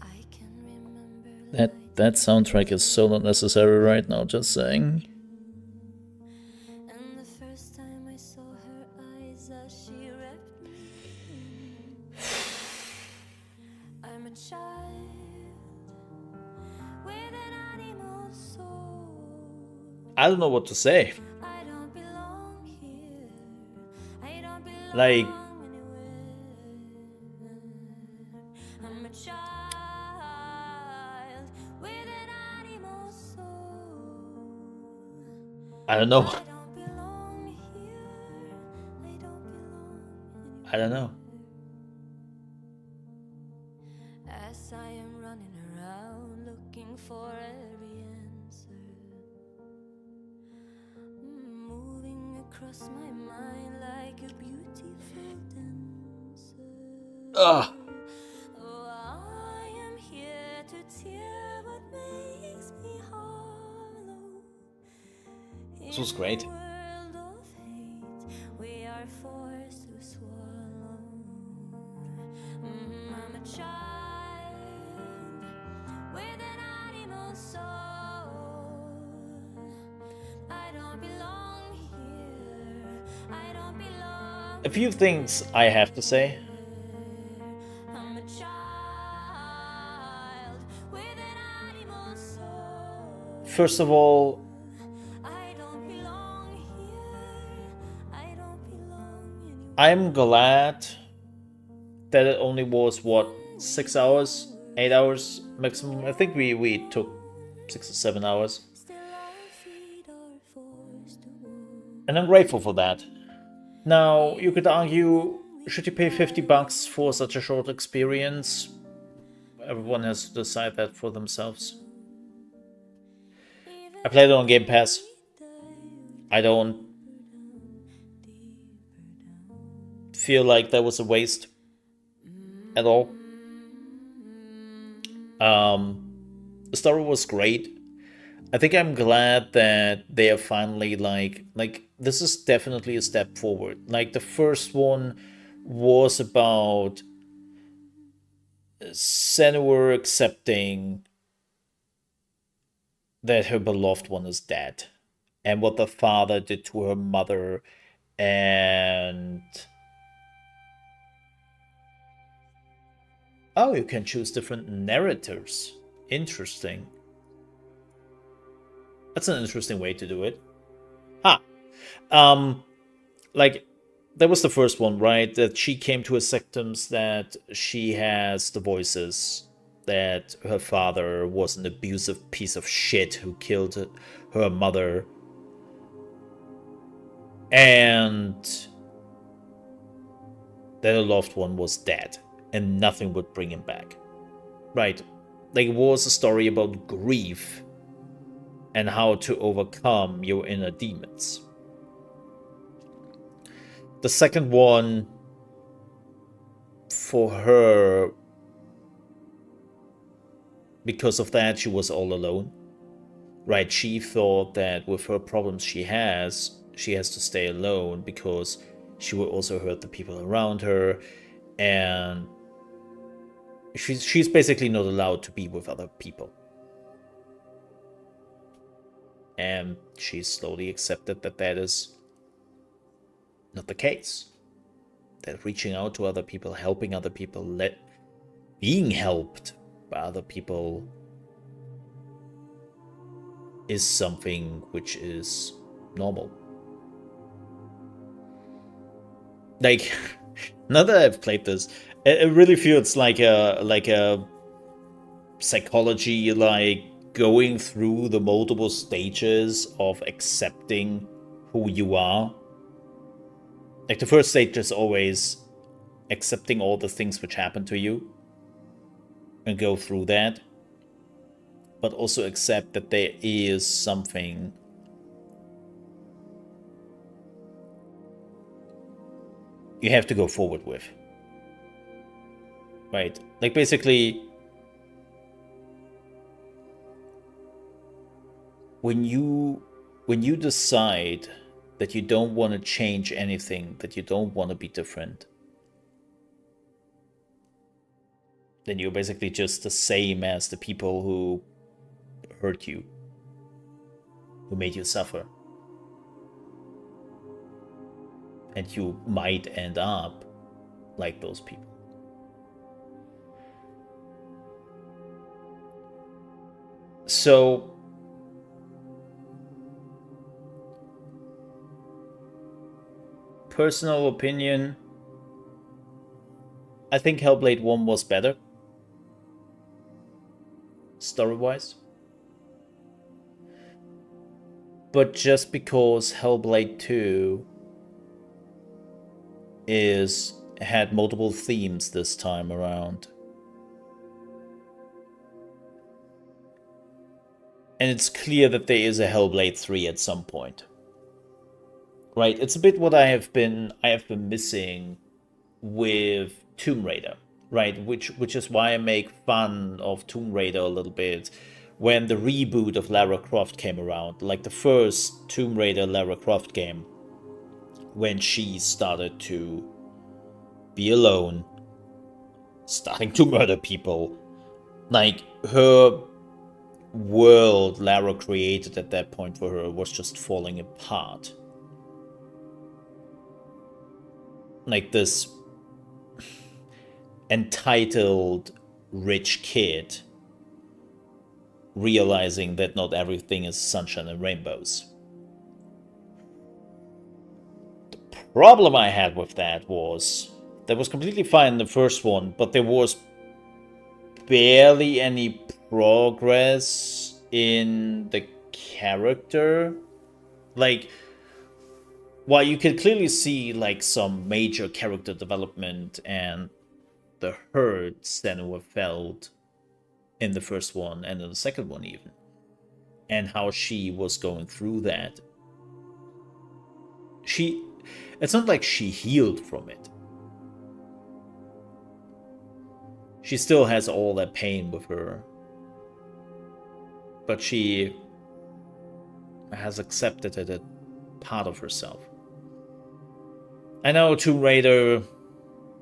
I can remember That soundtrack is so not necessary right now, just saying. and the first time I saw her eyes as she wrapped me in. I'm a child with an animal soul. I don't know what to say. I don't belong here. I don't belong Like, anywhere. I'm a child with an animal soul. I don't know. I don't belong here. I don't belong anywhere. I don't know. As I am running around looking for every answer, moving across my mind like a beautiful dancer. Ugh. Oh, I am here to tear what makes me hollow. This was great. In a world of hate, we are forced to swallow. I'm a child with an animal soul. I don't belong here. I don't belong. A few things I have to say. I'm a child with an animal soul. First of all, I don't belong here. I don't belong anywhere. I'm glad that it only was, what, 6 hours? 8 hours maximum? I think we took 6 or 7 hours. Still our feet are forced to walk. And I'm grateful for that. Now, you could argue, should you pay $50 for such a short experience? Everyone has to decide that for themselves. I played it on Game Pass. I don't feel like that was a waste at all. The story was great. I think I'm glad that they are finally like this is definitely a step forward. Like the first one was about Senua accepting that her beloved one is dead and what the father did to her mother, and oh, you can choose different narrators. Interesting. That's an interesting way to do it. Like, that was the first one, right? That she came to acceptance that she has the voices, that her father was an abusive piece of shit who killed her mother, and that her loved one was dead, and nothing would bring him back. Right? Like, it was a story about grief and how to overcome your inner demons. The second one, for her, because of that, she was all alone. Right? She thought that with her problems she has to stay alone because she will also hurt the people around her, and she's basically not allowed to be with other people. And she slowly accepted that that is not the case. That reaching out to other people, helping other people, being helped by other people is something which is normal. Like, now that I've played this, it really feels like a psychology, like going through the multiple stages of accepting who you are. Like, the first stage is always accepting all the things which happen to you and go through that, but also accept that there is something you have to go forward with. Right? Like, basically, when you decide that you don't want to change anything, that you don't want to be different, then you're basically just the same as the people who hurt you, who made you suffer. And you might end up like those people. So, personal opinion, I think Hellblade 1 was better, story-wise. But just because Hellblade 2 had multiple themes this time around, and it's clear that there is a Hellblade 3 at some point. Right? It's a bit what I have been missing with Tomb Raider, right? Which is why I make fun of Tomb Raider a little bit when the reboot of Lara Croft came around, like the first Tomb Raider Lara Croft game, when she started to be alone, starting to murder people. Like, her world Lara created at that point for her was just falling apart. Like this entitled rich kid realizing that not everything is sunshine and rainbows. The problem I had with that was completely fine in the first one, but there was barely any progress in the character. Like, while you can clearly see like some major character development and the hurt Senua felt in the first one and in the second one even, and how she was going through that, it's not like she healed from it. she still has all that pain with her. But she has accepted it a part of herself. I know Tomb Raider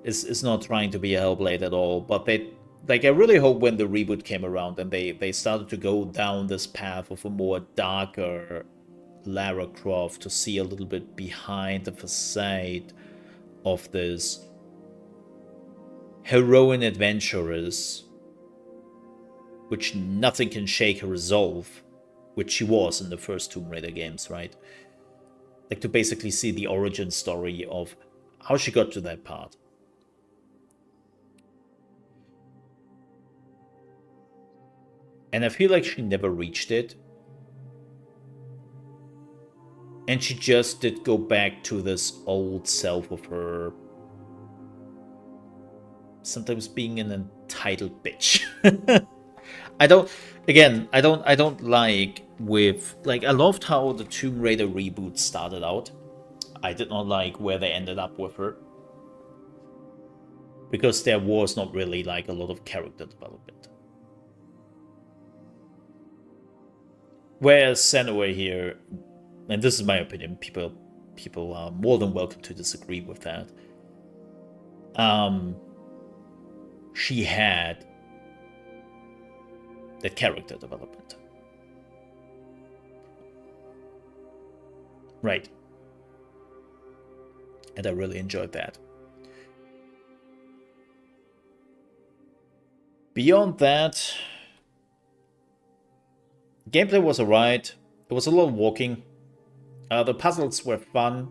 is not trying to be a Hellblade at all, but they, like, I really hope when the reboot came around and they started to go down this path of a more darker Lara Croft, to see a little bit behind the facade of this heroine adventuress, which nothing can shake her resolve, which she was in the first Tomb Raider games, right? Like, to basically see the origin story of how she got to that part. And I feel like she never reached it. And she just did go back to this old self of her. Sometimes being an entitled bitch. I don't like with, like, I loved how the Tomb Raider reboot started out. I did not like where they ended up with her. Because there was not really, like, a lot of character development. Whereas Senua here, and this is my opinion, people are more than welcome to disagree with that. She had that character development. Right. And I really enjoyed that. Beyond that, gameplay was alright. There was a lot of walking. The puzzles were fun.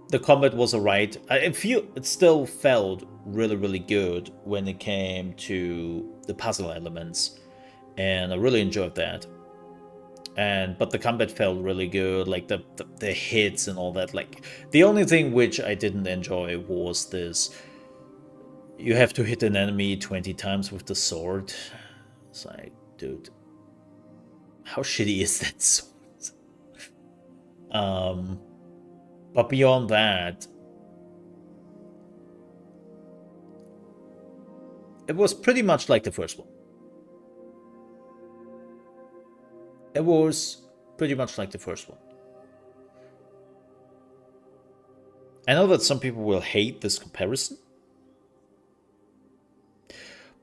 The combat was alright. It still felt really, really good when it came to the puzzle elements, and I really enjoyed that. But the combat felt really good, like the hits and all that. Like, the only thing which I didn't enjoy was this: you have to hit an enemy 20 times with the sword. It's like, dude, how shitty is that sword? But beyond that, it was pretty much like the first one. It was pretty much like the first one. I know that some people will hate this comparison,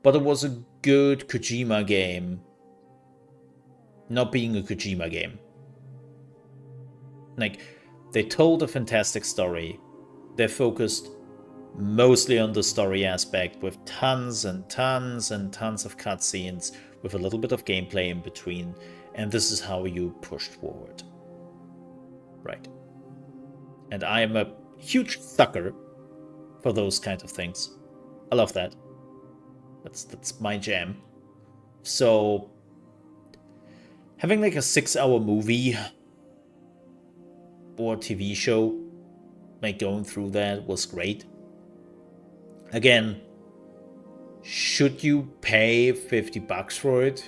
but it was a good Kojima game, not being a Kojima game. Like, they told a fantastic story. They focused mostly on the story aspect with tons and tons and tons of cutscenes with a little bit of gameplay in between, and this is how you pushed forward. Right. And I am a huge sucker for those kinds of things. I love that. That's my jam. So having like a 6-hour movie or TV show, like going through that, was great. Again, should you pay $50 for it?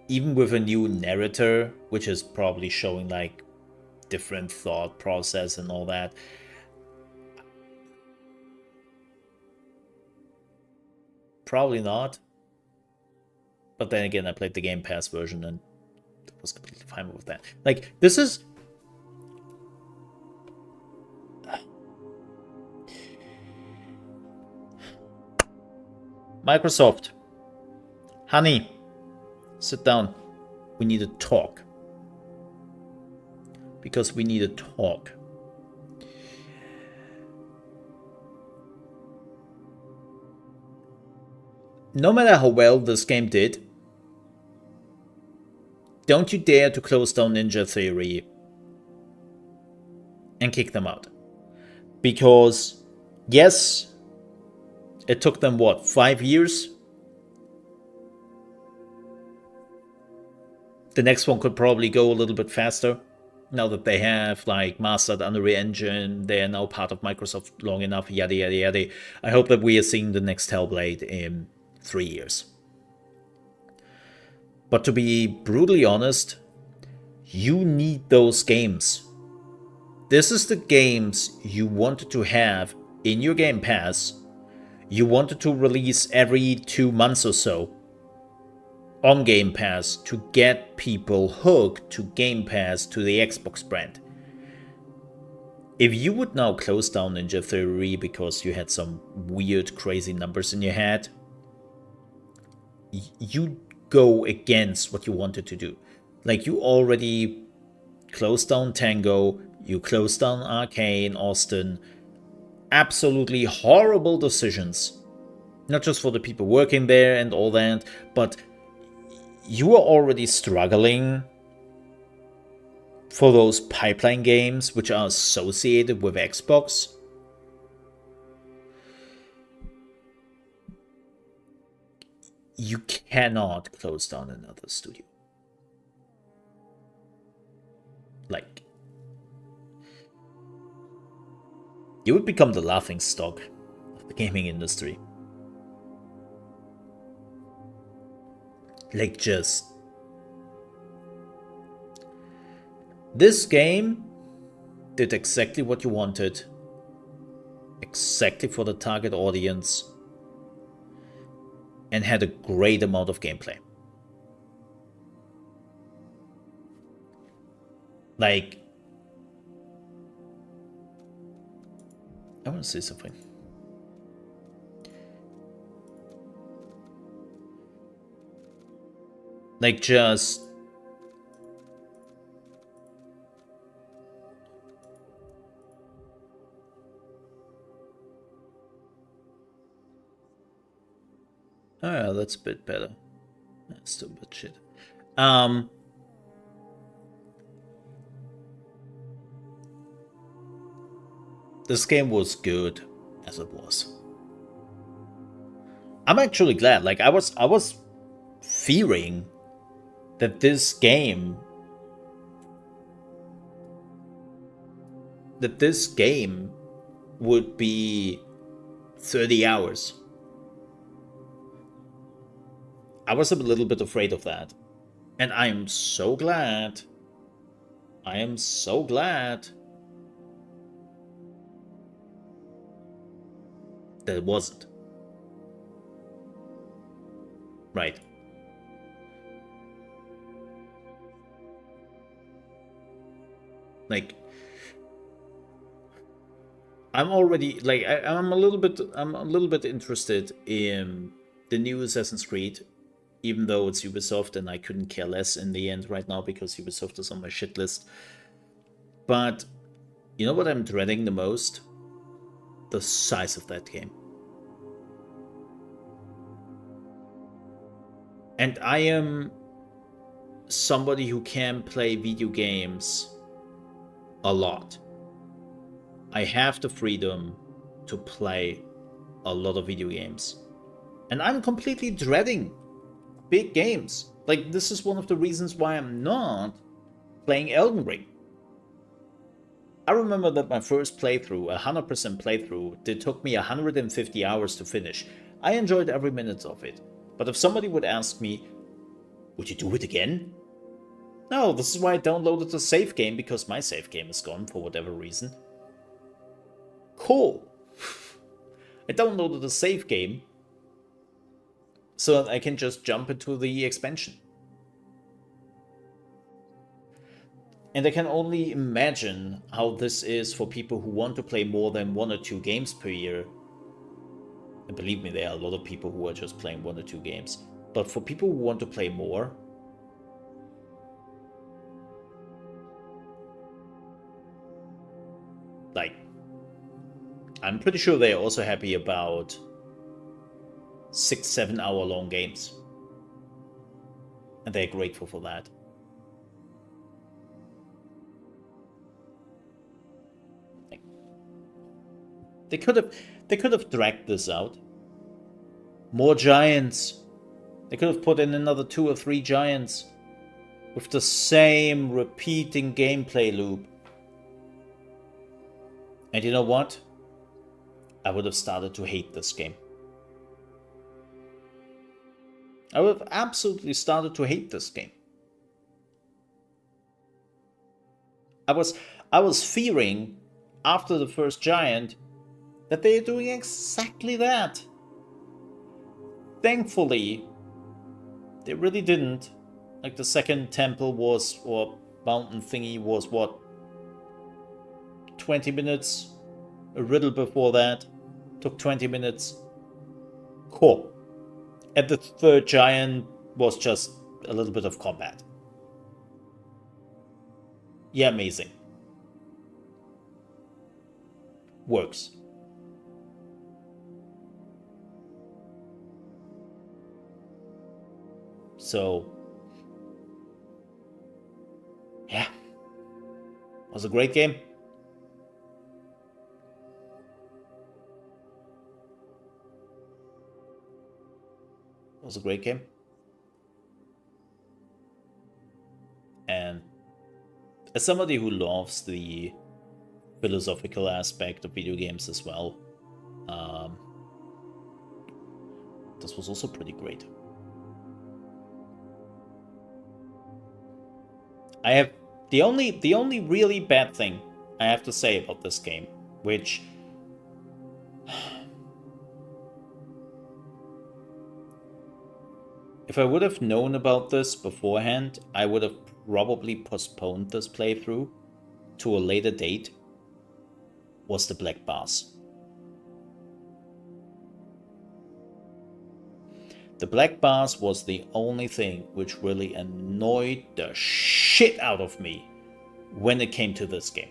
Even with a new narrator, which is probably showing like different thought process and all that. Probably not. But then again, I played the Game Pass version and was completely fine with that. Like, this is... Microsoft. Honey, sit down. We need to talk. Because we need to talk. No matter how well this game did, don't you dare to close down Ninja Theory and kick them out. Because, yes, it took them, what, 5 years? The next one could probably go a little bit faster. Now that they have, like, mastered Unreal Engine, they are now part of Microsoft long enough, yada yada yada. I hope that we are seeing the next Hellblade in 3 years. But to be brutally honest, you need those games. This is the games you wanted to have in your Game Pass, you wanted to release every 2 months or so on Game Pass to get people hooked to Game Pass, to the Xbox brand. If you would now close down Ninja Theory because you had some weird, crazy numbers in your head, you go against what you wanted to do. Like, you already closed down Tango, you closed down Arcane, Austin. Absolutely horrible decisions. Not just for the people working there and all that, but you are already struggling for those pipeline games which are associated with Xbox. You cannot close down another studio. Like, you would become the laughing stock of the gaming industry. Like, just... This game did exactly what you wanted. Exactly for the target audience. And had a great amount of gameplay. Like... I want to say something. Like, just... Oh yeah, that's a bit better. That's still a bit shit. This game was good as it was. I'm actually glad. Like, I was fearing that this game would be 30 hours. I was a little bit afraid of that. And I am so glad. I am so glad that it wasn't. Right. Like, I'm already like I'm a little bit interested in the new Assassin's Creed, even though it's Ubisoft and I couldn't care less in the end right now because Ubisoft is on my shit list. But you know what I'm dreading the most? The size of that game. And I am somebody who can play video games a lot. I have the freedom to play a lot of video games. And I'm completely dreading big games. Like, this is one of the reasons why I'm not playing Elden Ring. I remember that my first playthrough, 100% playthrough, it took me 150 hours to finish. I enjoyed every minute of it. But if somebody would ask me, would you do it again? No, this is why I downloaded the save game, because my save game is gone for whatever reason. Cool. I downloaded the save game so that I can just jump into the expansion. And I can only imagine how this is for people who want to play more than 1 or 2 games per year. And believe me, there are a lot of people who are just playing 1 or 2 games. But for people who want to play more, like, I'm pretty sure they're also happy about 6-7 hour long games. And they're grateful for that. They could have dragged this out. More giants. They could have put in another 2 or 3 giants with the same repeating gameplay loop. And you know what? I would have started to hate this game. I would have absolutely started to hate this game. I was fearing after the first giant that they're doing exactly that. Thankfully, they really didn't. Like the second temple was, or mountain thingy was what? 20 minutes? A riddle before that took 20 minutes. Cool. And the third giant was just a little bit of combat. Yeah, amazing. Works. So, yeah. Was a great game. Was a great game. And as somebody who loves the philosophical aspect of video games as well, this was also pretty great. I have the only really bad thing I have to say about this game, which if I would have known about this beforehand, I would have probably postponed this playthrough to a later date, was the black bars. The black bars was the only thing which really annoyed the shit out of me when it came to this game.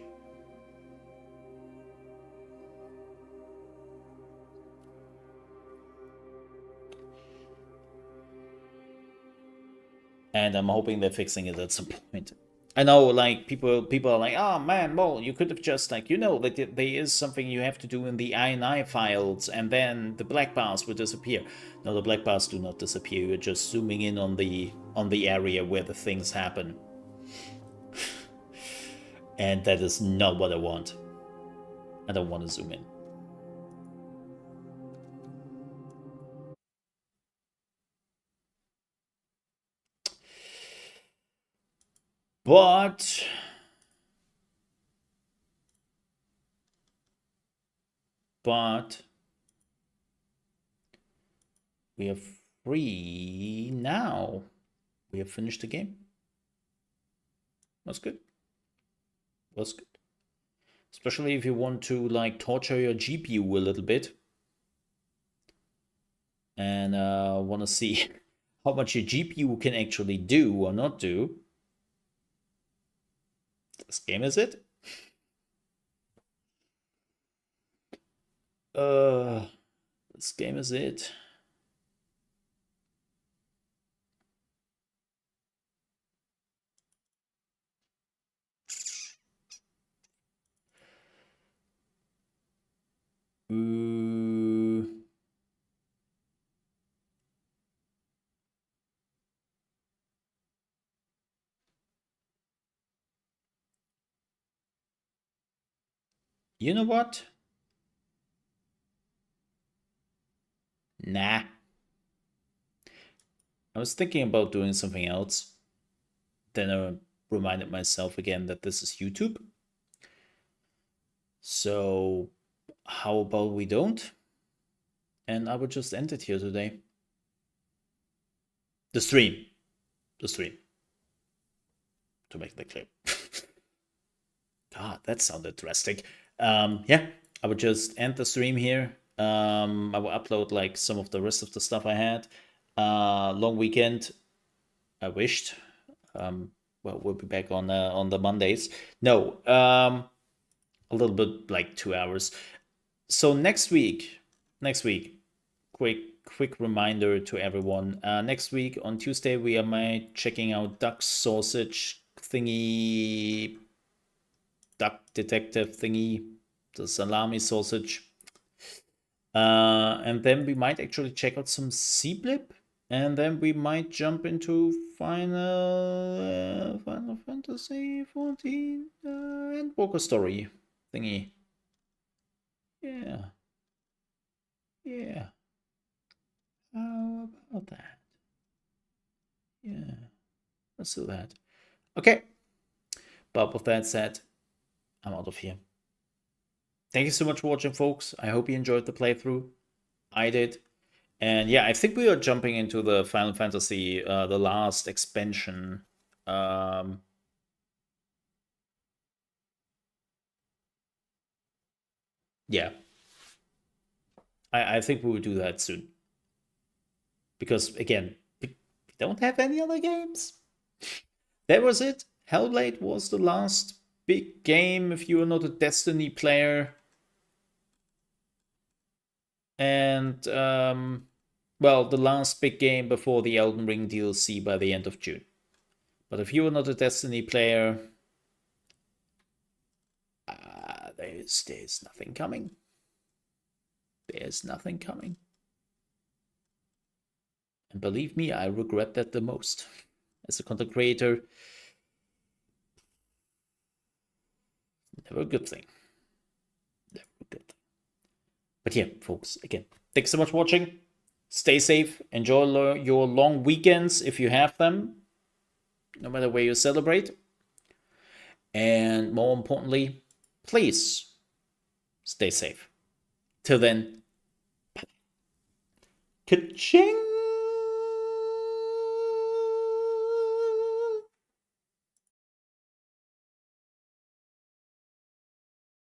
And I'm hoping they're fixing it at some point. I know, like, people are like, oh man, well, you could have just, like, you know, that there is something you have to do in the INI files, and then the black bars will disappear. No, the black bars do not disappear. You're just zooming in on the area where the things happen. And that is not what I want. I don't want to zoom in. But we are free now. We have finished the game. That's good. That's good. Especially if you want to, like, torture your GPU a little bit and want to see how much your GPU can actually do or not do. This game is it. This game is it. You know what? Nah. I was thinking about doing something else. Then I reminded myself again that this is YouTube. So how about we don't? And I would just end it here today. The stream. To make that clear. God, that sounded drastic. Yeah, I would just end the stream here. I will upload like some of the rest of the stuff I had. Long weekend. I wished. Well, we'll be back on the Mondays. No, a little bit like 2 hours. So next week, quick reminder to everyone. Next week on Tuesday, we are checking out duck sausage thingy, duck detective thingy, the salami sausage. And then we might actually check out some C-Blip, and then we might jump into Final Fantasy 14 and Walker Story thingy. Yeah. How about that? Yeah, let's do that. Okay. But with that said, I'm out of here. thank you so much for watching, folks. I hope you enjoyed the playthrough. I did. And yeah, I think we are jumping into the Final Fantasy, the last expansion. Yeah. I think we will do that soon. Because, again, we don't have any other games. That was it. Hellblade was the last big game if you are not a Destiny player. And, well, the last big game before the Elden Ring DLC by the end of June. But if you are not a Destiny player, there's nothing coming. There's nothing coming. And believe me, I regret that the most. As a content creator, never a good thing. Never a good thing. But yeah, folks, again, thanks so much for watching. Stay safe. Enjoy your long weekends if you have them, no matter where you celebrate. And more importantly, please stay safe. Till then, bye. Ka-ching!